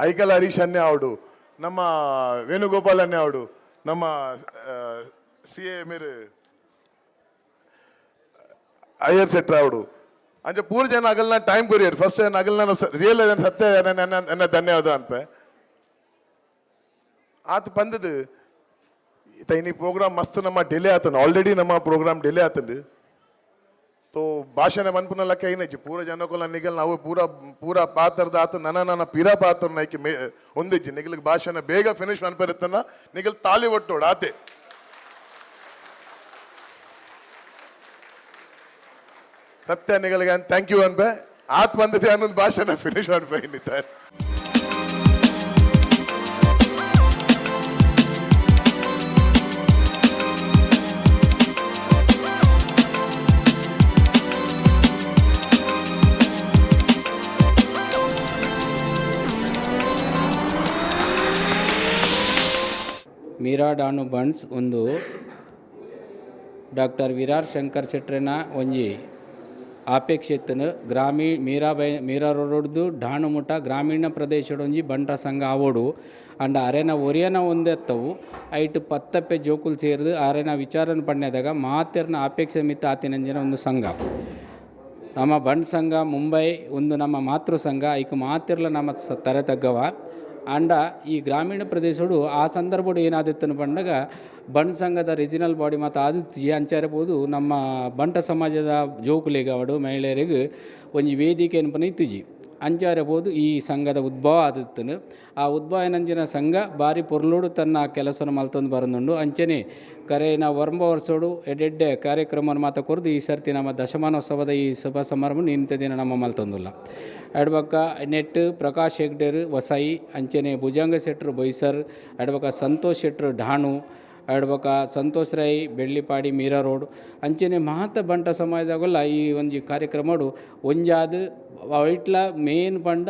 ಐಕಲ್ ಹರೀಶ್ ಅನ್ನೆ ಅವಡು ನಮ್ಮ ವೇಣುಗೋಪಾಲ್ ಅನ್ನೆ ಅವಡು ನಮ್ಮ ಸಿ ಎ ಮೇರೆ ಅಯ್ಯರ್ ಸೆಟ್ರ ಅವಡು ಅಂಚೆ ಪೂರ ಜನ ಅಗಲ್ನ ಟೈಮ್ ಕೊರಿಯರ್ ಫಸ್ಟ್ ಅಗಲ್ನ ರಿಯಲ್ ಸತ್ಯ ಎನ್ನ ಧನ್ಯವಾದ ಅನ್ಪೆ ಆತ ಬಂದದು ತೈನಿ ಪ್ರೋಗ್ರಾಮ್ ಮಸ್ತ್ ನಮ್ಮ ಡಿಲೇ ಆತನ ಆಲ್ರೆಡಿ ನಮ್ಮ ಪ್ರೋಗ್ರಾಮ್ ಡಿಲೇ ಆತಂದು तो भाषण मनपुनला काही नाही पूरा जनकोला निघल ನಾವು पूरा ಪಾತ್ರದ ಆತ ನನ್ನ ಪಿರಾ ಪಾತ್ರ ನೈಕೆ ಒಂದಿಜ್ಜಿ ನಿಗಲಿಗೆ ಭಾಷಣ ಬೇಗ ಫಿನಿಶ್ ಅನ್ಪರಿತ್ತನ ನಿಗಲ್ ತಾಲಿ ಒಟ್ಟೋಡು ಆತೆ ಸತ್ಯ ನಿಗಲಿಗೆ ಥ್ಯಾಂಕ್ ಯು ಅನ್ಪೆ ಆತ್ ಬಂದಿದೆ ಅನ್ನೊಂದು ಭಾಷಣ ಫಿನಿಶ್ ಅನ್ಪೆ ಇನ್ನಿದ್ದಾರೆ ಮೀರಾ ಡಾನು ಬಣ್ಸ್ ಒಂದು ಡಾಕ್ಟರ್ ವಿರಾರ್ ಶಂಕರ್ ಶೆಟ್ರನ ಒಂಜಿ ಆಪೇಕ್ಷೆತ್ತನು ಮೀರಾ ರೋಡ್ದು ಡಾಣುಮುಟ ಗ್ರಾಮೀಣ ಪ್ರದೇಶದ ಒಂಜಿ ಬಂಟ ಸಂಘ ಆವೋಡು ಅಂಡ ಅರೆನ ಒರಿಯನ ಒಂದೆತ್ತವು ಐಟ್ ಪತ್ತಪ್ಪೆ ಜೋಕುಲು ಸೇರಿದು ಅರೆನ ವಿಚಾರನ ಪಣ್ಯದಾಗ ಮಾತೆರ್ನ ಆಪೇಕ್ಷೆ ಮಿತ್ತ ಆತಿನಂಜಿನ ಒಂದು ಸಂಘ ನಮ್ಮ ಬಂಡ್ ಸಂಘ ಮುಂಬೈ ಒಂದು ನಮ್ಮ ಮಾತೃ ಸಂಘ ಐಕ್ ಮಾತಿರ್ಲ ನಮ್ಮ ತರೆ ತಗ್ಗವ ಅಂಡ ಈ ಗ್ರಾಮೀಣ ಪ್ರದೇಶಡು ಆ ಸಂದರ್ಭಡು ಏನಾದಿತ್ತನ್ನು ಬಂದಾಗ ಬಂಡ್ ಸಂಘದ ರೀಜನಲ್ ಬಾಡಿ ಮತ್ತು ಆದಿತ್ಯ ಅಂಚಾರಬಹುದು ನಮ್ಮ ಬಂಟ ಸಮಾಜದ ಜೋಕುಲಿಗೆ ಅವಡು ಮಹಿಳೆಯರಿಗೆ ಒಂದು ವೇದಿಕೆ ಅನ್ಪನ ಇತ್ತಿಜಿ ಅಂಚಾರಬಹುದು ಈ ಸಂಘದ ಉದ್ಭವ ಆದಿತ್ತನು ಆ ಉದ್ಭವ ಏನಂಜಿನ ಸಂಘ ಬಾರಿ ಪೊರ್ಲೋಡು ತನ್ನ ಕೆಲಸವನ್ನು ಮಲ್ತೊಂದು ಬರೋದುಂಡು ಅಂಚನೆ ಕರೆನ ವರ್ಷೋಡು ಎಡೆಡ್ಡೆ ಕಾರ್ಯಕ್ರಮವನ್ನು ಮಾತ ಕೊರದು ಈ ಸರ್ತಿ ನಮ್ಮ ದಶಮಾನೋತ್ಸವದ ಈ ಸಭಾ ಸಮಾರಂಭ ನಿಂತ ದಿನ ನಮ್ಮ ಮಲ್ತೊಂದಿಲ್ಲ ಅಡ್ಬಕ್ಕ ನೆಟ್ ಪ್ರಕಾಶ್ ಹೆಗ್ಡೇರ್ ವಸಾಯಿ ಅಂಚನೆ ಭುಜಂಗ ಶೆಟ್ರು ಬೈಸರ್ ಅಡ್ಬಕ್ಕ ಸಂತೋಷ್ ಶೆಟ್ರು ಢಾಣು ಅಡ್ಬಕ್ಕ ಸಂತೋಷ್ ರೈ ಬೆಳ್ಳಿಪಾಡಿ ಮೀರಾ ರೋಡ್ ಅಂಚನೆ ಮಹತ್ತ ಬಂಟ ಸಮಾಜದಾಗಲ್ಲ ಈ ಒಂದು ಕಾರ್ಯಕ್ರಮಡು ಒಂಜಾದ ವೈಟ್ಲ ಮೇನ್ ಬಂಡ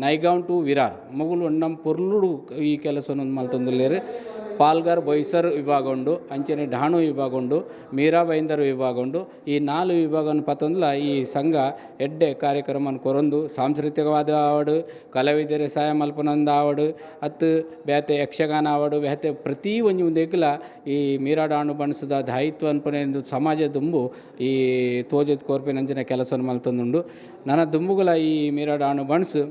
ನೈಗಾಂವ್ ಟು ವಿರಾರ್ ಮಗುಲು ನಮ್ಮ ಪೊರ್ಲುಡು ಈ ಕೆಲಸವನ್ನು ಮಲ್ತೊಂದಿಲ್ಲೇರು ಪಾಲ್ಗಾರ್ ಬೈಸರ್ ವಿಭಾಗ ಉಂಡು ಅಂಚನೆ ಢಾಣು ವಿಭಾಗ ಉಂಡು ಮೀರಾ ಬೈಂದರ್ ವಿಭಾಗ ಉಂಡು ಈ 4 ವಿಭಾಗವನ್ನು ಪತ್ತೊಂದಿಲ್ಲ ಈ ಸಂಘ ಎಡ್ಡೆ ಕಾರ್ಯಕ್ರಮ ಕೊರೊಂದು ಸಾಂಸ್ಕೃತಿಕವಾದ ಆವಡು ಕಲಾವಿದರ ಸಹಾಯ ಮಲ್ಪನೊಂದು ಆವಡು ಅತ್ತು ಬೇತೆ ಯಕ್ಷಗಾನ ಆವಡು ಬೇತೆ ಪ್ರತಿ ಒಂದು ದೇಕಲ ಈ ಮೀರಾ ಡಾಣು ಬಣ್ಸದ ದಾಯಿತ್ವ ಅನ್ಪನೆಂದು ಸಮಾಜ ದುಂಬು ಈ ತೋಜದ ಕೋರ್ಪಿನಂಚಿನ ಕೆಲಸವನ್ನು ಮಲ್ತೊಂದುಂಡು ನನ್ನ ದುಂಬುಗಳ ಈ ಮೀರಾ ಡಾಣು ಬಣ್ಸು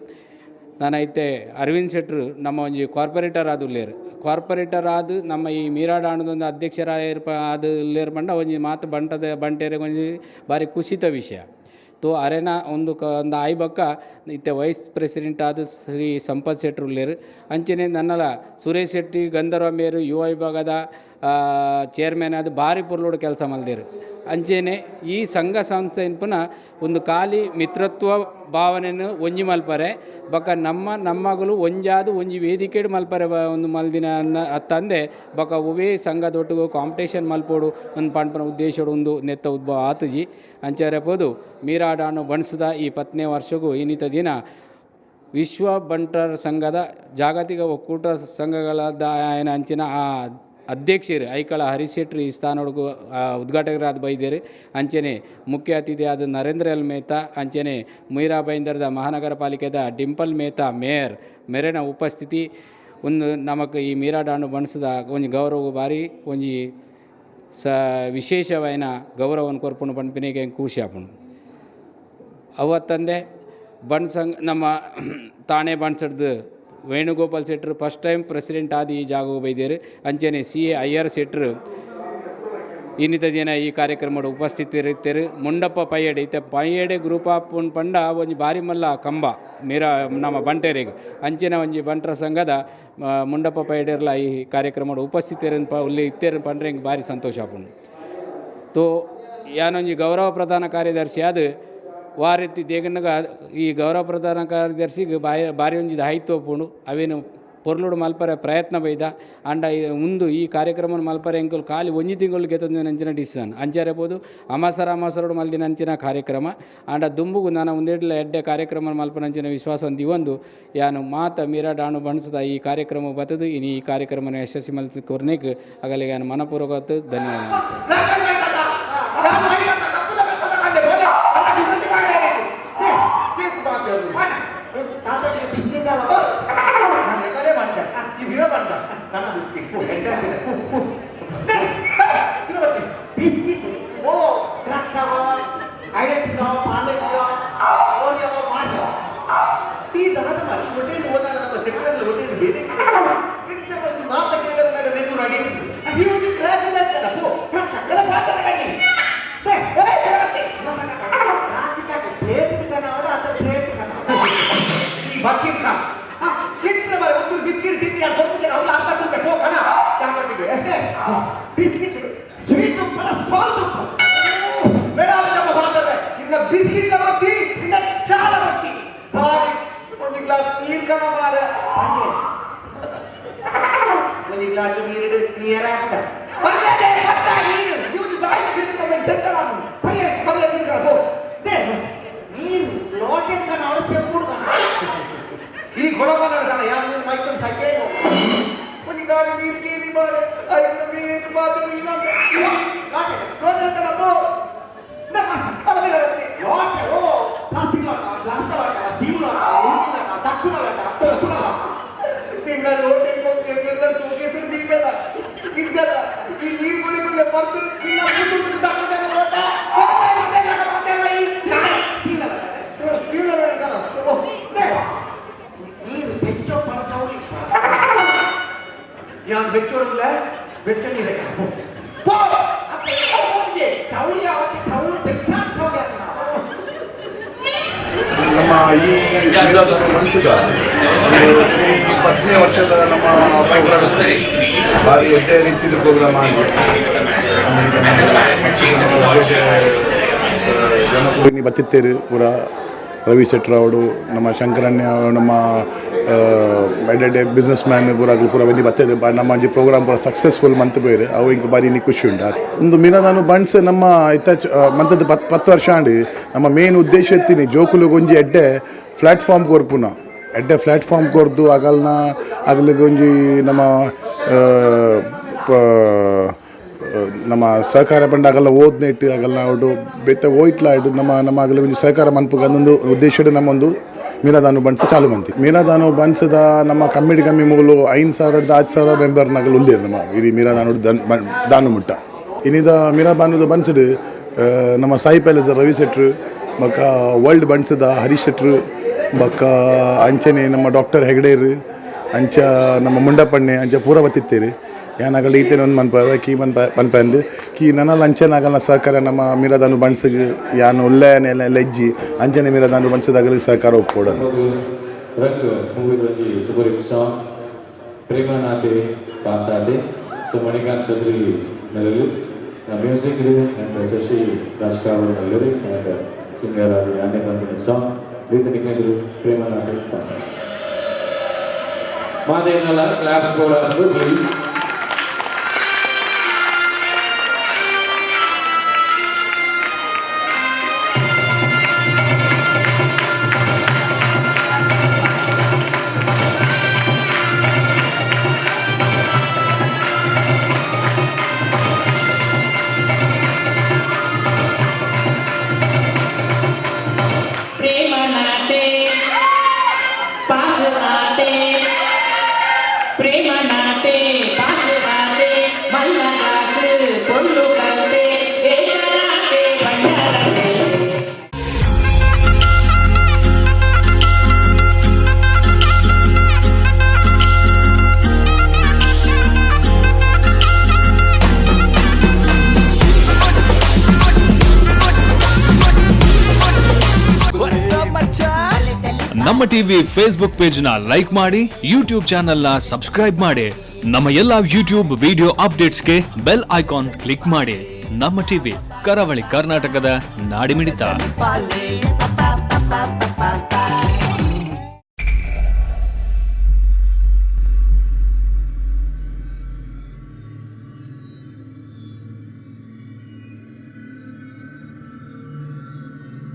ನಾನೈತೆ ಅರವಿಂದ್ ಶೆಟ್ರು ನಮ್ಮ ಒಂಜಿ ಕಾರ್ಪೊರೇಟರ್ ಆದುಲ್ಲೇರು ಕಾರ್ಪೊರೇಟರ್ ಆದು ನಮ್ಮ ಈ ಮೀರಾ ಡಾಣದೊಂದು ಅಧ್ಯಕ್ಷರಾದ ಬಂಡ ಒಂಜಿ ಮಾತು ಬಂಟೇರಿಗೆ ಒಂಜಿ ಭಾರಿ ಖುಷಿತ ವಿಷಯ ತೋ ಅರೆನ ಒಂದು ಆಯ್ಬಕ್ಕ ಇತ್ತೆ ವೈಸ್ ಪ್ರೆಸಿಡೆಂಟ್ ಆದ ಶ್ರೀ ಸಂಪತ್ ಶೆಟ್ರು ಉಲ್ಲೇರು ಅಂಚನೆ ನನ್ನಲ ಸುರೇಶ್ ಶೆಟ್ಟಿ ಗಂಧರ್ವ ಮೇರು ಯುವ ವಿಭಾಗದ ಚೇರ್ಮನ್ ಆದ ಭಾರಿ ಪೊರ್ಲೋಡು ಕೆಲಸ ಮಲ್ದೇರು ಅಂಚೆನೆ ಈ ಸಂಘ ಸಂಸ್ಥೆ ಪುನಃ ಒಂದು ಖಾಲಿ ಮಿತ್ರತ್ವ ಭಾವನೆಯನ್ನು ಒಂಜಿ ಮಲ್ಪರೆ ಬಕ ನಮ್ಮಗಳು ಒಂಜಾದು ಒಂಜಿ ವೇದಿಕೆ ಮಲ್ಪರೆ ಒಂದು ಮಲ್ದಿನ ತಂದೆ ಬಕ ಒವೇ ಸಂಘದೊಟ್ಟಿಗೂ ಕಾಂಪಿಟೇಷನ್ ಮಲ್ಪೋಡು ಒಂದು ಪಂಪನ ಉದ್ದೇಶಡು ಒಂದು ನೆತ್ತ ಉದ್ಭವ ಆತುಜಿ ಅಂಚಾರಬಹುದು ಮೀರಾ ಡಾಣು ಬಣ್ಸದ ಈ 10ನೇ ವರ್ಷಗೂ ಇನ್ನಿತ ದಿನ ವಿಶ್ವ ಬಂಟರ್ ಸಂಘದ ಜಾಗತಿಕ ಒಕ್ಕೂಟ ಸಂಘಗಳಾದ ಅಂಚಿನ ಆ ಅಧ್ಯಕ್ಷರು ಐಕಳ ಹರೀಶ್ ಶೆಟ್ಟಿ ಈ ಸ್ಥಾನೊಳಗೂ ಉದ್ಘಾಟಕರಾದ ಬೈದೇರು ಅಂಚನೆ ಮುಖ್ಯ ಅತಿಥಿ ಆದ ನರೇಂದ್ರ ಎಲ್ ಮೇಹ್ತಾ ಅಂಚನೆ ಮೀರಾ ಬೈಂದರ್ದ ಮಹಾನಗರ ಪಾಲಿಕೆದ ಡಿಂಪಲ್ ಮೇಹ್ತಾ ಮೇಯರ್ ಮೇರೆನ ಉಪಸ್ಥಿತಿ ಒಂದು ನಮಗೆ ಈ ಮೀರಾ ಡಾಣು ಬಣ್ಸದ ಒಂಜಿ ಗೌರವ ಬಾರಿ ಒಂಜಿ ವಿಶೇಷವಾದ ಗೌರವವನ್ನು ಕೊರ್ಪುಣು ಪಂಪಿನಿಗೆ ಖುಷಿ ಆಪುಂಡು ಅವತ್ತಂದೆ ಬಂಡ್ ಸಂಘ ನಮ್ಮ ತಾಣೆ ಬಣ್ಸಡ್ದು ವೇಣುಗೋಪಾಲ್ ಶೆಟ್ರು ಫಸ್ಟ್ ಟೈಮ್ ಪ್ರೆಸಿಡೆಂಟ್ ಆದ ಈ ಜಾಗ ಬೈದೇರು ಅಂಚನೆ CA ಅಯ್ಯರ್ ಶೆಟ್ರು ಇನ್ನಿತ ದಿನ ಈ ಕಾರ್ಯಕ್ರಮದ ಉಪಸ್ಥಿತರಿರ್ತಾರೆ ಮುಂಡಪ್ಪ ಪಯ್ಯಡೆ ಇತ್ತ ಪಯ್ಯಡೆ ಗ್ರೂಪ್ ಆಫ್ ಪಂಡ ಒಂಜಿ ಬಾರಿ ಮಲ್ಲ ಕಂಬ ಮೀರಾ ನಮ್ಮ ಬಂಟೇರಿಗೆ ಅಂಚಿನ ಒಂಜಿ ಬಂಟರ ಸಂಘದ ಮುಂಡಪ್ಪ ಪಯ್ಯಡೆರ್ಲ ಈ ಕಾರ್ಯಕ್ರಮದ ಉಪಸ್ಥಿತರನ್ನು ಉಲ್ಲಿ ಇತ್ತೇರು ಪಂಡ್ರೆ ಭಾರಿ ಸಂತೋಷ ಆಪುಂಡು ತೋ ಯಾನೊಂಜಿ ಗೌರವ ಪ್ರಧಾನ ಕಾರ್ಯದರ್ಶಿ ಆದ ವಾರೀತಿ ದೇಗನಗ ಈ ಗೌರವ ಪ್ರಧಾನ ಕಾರ್ಯದರ್ಶಿಗೆ ಬಾರಿ ಒಂಜಿ ದಾಯಿತ್ವ ಪೋಂಡು ಅವೇನು ಪೊರ್ಲುಡು ಮಲ್ಪರೆ ಪ್ರಯತ್ನ ಬೈದ ಅಂಡ ಮುಂದು ಈ ಕಾರ್ಯಕ್ರಮ ಮಲ್ಪರೆ ಎಂಕುಲು ಖಾಲಿ ಒಂಜಿ ತಿಂಗಳು ಗೆತ್ತೊಂದು ನಂಚಿನ ಡಿಸಿಷನ್ ಅಂಚಾರಬಹುದು ಅಮಾಸರೋಡು ಮಲ್ದಿನ ಅಂಚಿನ ಕಾರ್ಯಕ್ರಮ ಅಂಡ ದುಂಬುಗು ನಾನು ಒಂದೆಡ್ಲ ಎಡ್ಡೆ ಕಾರ್ಯಕ್ರಮ ಮಲ್ಪನಂಚಿನ ವಿಶ್ವಾಸ ಹೊಂದಿವೊಂದು ಯಾನು ಮಾತ ಮೀರಾ ಡಾಣು ಬಣ್ಸದ ಈ ಕಾರ್ಯಕ್ರಮ ಬತ್ತದು ಇನ್ನು ಈ ಕಾರ್ಯಕ್ರಮ ಯಶಸ್ವಿ ಮಲ್ಪಿ ಕೊರ್ನೇಕ್ ಆಗಲಿಗೆ ನಾನು ಮನಪೂರ್ವಕ ಧನ್ಯವಾದ ಬಿಸ್ಕಿಟ್ ಓ ಐಡಿಯಾ ಪಾರ್ಲೆ ಮಾತ ಕೇಳದ ಮೇಲೆ ಮೆನು ನಡಿ ನೀವು ಕ್ರಾಕ್ ಆಗ್ತದ ಪೋ ಎಲ್ಲ ಪಾತ್ರ ಕಡಿ ಈ ಬಕೆಟ್ ಕಾ कितने बार वो बिस्किट दी यार बहुत जरा हम आपका तुम पे हो खाना चावल के बिस्किट स्वीट तो बड़ा सॉल्ट बेटा जब बात कर रहे इतना बिस्किट लवर थी इतना चाय लवर थी भाई ಒಂದು ಗ್ಲಾಸ್ ನೀರು ಕಣ ಮಾರ ಹಾಗೆ ಒಂದು ಗ್ಲಾಸ್ ನೀರು ಹಾಕುದ ಬರಲೇ ಮತ್ತ ನೀರು ನೀವು ದಾಯಿ ಬಿಟ್ಟು ಬಂದು ತೆಕ್ಕಲಾಮು ಬರಲೇ ನೀರು ಕಣ ಹೋ ದೇ ನೀರು ಲೋಟೆ ಕಣ ಅವಳು ಚೆಂಬುಡು ಕಣ ಈ ಗೊಡವ ನಡ್ಕಲ್ಲ ಯಾವ ಮೈಕಲ್ ಸಾಕೆ ಒಂದು ಗಾಡಿ ನೀರು ಕೇಳಿ ಮಾರೆ ಐದು ಮೀನು ಮಾತು ನೀನಾಗೆ ಲೋಟೆ ನಡ್ಕಲ್ಲ ಪೋ ದೇ ಮಾಸ್ಟರ್ ಅಲ್ಲ ಬೇರೆ ಬರುತ್ತೆ ಲೋಟೆ ಓ ಪ್ಲಾಸ್ಟಿಕ್ ಲೋಟ ಗ್ಲಾಸ್ ಲೋಟ ಸ್ಟೀಲ್ ಲೋಟ ಲೋಟ ತಕ್ಕುನ ಲೋಟ ನಿನ್ನ ಲೋಟೆ ಎಲ್ಲ ಸೋಕೇಸರು ನೀಬೇಡ ಇದ್ದಲ್ಲ ಈ ನೀರು ಕುಡಿದ್ರೆ ಬರ್ದು ನಿನ್ನ ಕೂತು ತಕ್ಕುದ ಲೋಟ ಸ್ಟೀಲ್ ಲೋಟ ಓ ದೇ ನೀರು ಬೆಚ್ಚೋ ಪಡ ಚೌಳಿ ಯಾನ್ ಬೆಚ್ಚೋಡಿಲ್ಲ ಬೆಚ್ಚ ನೀರು ಪೋ ಹೋಗಿ ಚೌಳಿ ಅವತ್ತು ಚೌಳಿ ಬೆಚ್ಚ ಚೌಳಿ ನಮ್ಮ ಈ ಮನಸ್ಸಿದ 10ನೇ ವರ್ಷದ ನಮ್ಮ ಪ್ರೋಗ್ರಾಮ್ ಭಾರಿ ಒಳ್ಳೆಯ ರೀತಿಯ ಪ್ರೋಗ್ರಾಮ್ ಆಗಿ ಜನಪುರಿ ಬತ್ತಿತ್ತೇರು ಪೂರ ರವಿ ಶೆಟ್ರ್ ಅವರು ನಮ್ಮ ಶಂಕರಣ್ಯ ನಮ್ಮ ಎಡೆ ಬಿಸ್ನೆಸ್ ಮ್ಯಾನ್ ಪೂರ ಬನ್ನಿ ಬರ್ತದೆ ನಮ್ಮ ಈ ಪ್ರೋಗ್ರಾಮ್ ಪೂರ ಸಕ್ಸಸ್ಫುಲ್ ಮಂತ್ ಬೇರೆ ಅವು ಇಂಕ ಬಾರಿ ಖುಷಿ ಉಂಟು ಒಂದು ಮೀನದಾನು ಬಣ್ಸ್ ನಮ್ಮ ಇತ್ತ ಮಂತದ್ದು 10 ವರ್ಷ ಆಂಡಿ ನಮ್ಮ ಮೇನ್ ಉದ್ದೇಶ ಎತ್ತೀನಿ ಜೋಕುಲು ಗೊಂಜಿ ಎಡ್ಡೆ ಪ್ಲಾಟ್ಫಾರ್ಮ್ ಕೊರ್ಪುನ ಎಡ್ಡೆ ಪ್ಲಾಟ್ಫಾರ್ಮ್ ಕೊರ್ದು ಆಗಲಿಗೊಂಜಿ ನಮ್ಮ ನಮ್ಮ ಸಹಕಾರ ಬಂಡ ಆಗಲ್ಲ ಓದ್ನೆಟ್ಟು ಆಗಲ್ಲ ಅವಡು ಬೆತ್ತ ಓಯ್ಟ್ಲಾಡು ನಮ್ಮ ಆಗಲ ಒಂದು ಸಹಕಾರ ಮನ್ಪುಗ ಅದೊಂದು ಉದ್ದೇಶಡು ನಮ್ಮೊಂದು ಮೀರಾದಾನು ಬಣ್ಸ ಚಾಲು ಮಂತಿ ಮೀರಾದಾನು ಬಣ್ಸದ ನಮ್ಮ ಕಮ್ಮಿ ಮೂಲು 5,000-10,000 ಮೆಂಬರ್ನಾಗಲು ಉಳ್ಳೇರು ನಮ್ಮ ಇಡೀ ಮೀರಾದಾನು ದಾನು ಮುಟ್ಟ ಇನ್ನಿದ ಮೀರಾಬಾನುದ ಬಣ್ಸಡು ನಮ್ಮ ಸಾಯಿ ಪ್ಯಾಲೇಸ್ ರವಿ ಶೆಟ್ರು ಬಕ್ಕ ವರ್ಲ್ಡ್ ಬಣ್ಸದ ಹರೀಶ್ ಶೆಟ್ರು ಬಕ್ಕ ಅಂಚನೆ ನಮ್ಮ ಡಾಕ್ಟರ್ ಹೆಗ್ಡೇರು ಅಂಚ ನಮ್ಮ ಮುಂಡಪ್ಪಣ್ಣೆ ಅಂಚ ಪೂರ ಬತ್ತಿತ್ತೇರಿ ಏನಾಗಲ್ಲ ಈತೇನೆ ಒಂದು ಕೀ ಮನ್ಪಂದು ಕೀ ನನ್ನಲ್ಲಿ ಅಂಚೆನಾಗಲ್ಲ ಸಹಕಾರ ನಮ್ಮ ಮೀರಾದಾನು ಬಣ್ಸಿಗೆ ಯಾನು ಒಳ್ಳೆಯನೆಲ್ಲ ಲೆಜ್ಜಿ ಅಂಚನೆ ಮೀರಾದಾನು ಬಣ್ಸದಾಗಲಿ ಸಹಕಾರ ಒಪ್ಕೊಡೋದು ರಂಗ್ ಮೂವಿದ ಒಂಜಿ ಸೂಪರ್ ಹಿಟ್ ಸಾಂಗ್ ಪ್ರೇಮನಾಥೆ ಪಾಸಾದೆ ಸೊ ಮಣಿಕಾಂತ್ ಕದ್ರಿ ನೆರಳು music and Shashi Rajkaval lyrics and singer ಆಗಿ ಆನೆ ಕಂತಿನ ಸಾಂಗ್ ರೀತಿನಿಕಂದ್ರು ಪ್ರೇಮನಾಥೆ ಪಾಸಾದೆ ಮಾದೇನಲ್ಲ ಕ್ಲಾಪ್ಸ್ ಕೊಡೋದು ಪ್ಲೀಸ್ ನಮ್ಮ ಟಿವಿ ಫೇಸ್ಬುಕ್ ಪೇಜ್ ನ ಲೈಕ್ ಮಾಡಿ, ಯೂಟ್ಯೂಬ್ ಚಾನೆಲ್ ನ ಸಬ್ಸ್ಕ್ರೈಬ್ ಮಾಡಿ, ನಮ್ಮ ಎಲ್ಲಾ ಯೂಟ್ಯೂಬ್ ವಿಡಿಯೋ ಅಪ್ಡೇಟ್ಸ್ಗೆ ಬೆಲ್ ಐಕಾನ್ ಕ್ಲಿಕ್ ಮಾಡಿ. ನಮ್ಮ ಟಿವಿ ಕರಾವಳಿ ಕರ್ನಾಟಕದ ನಾಡಿಮಿಡಿತ.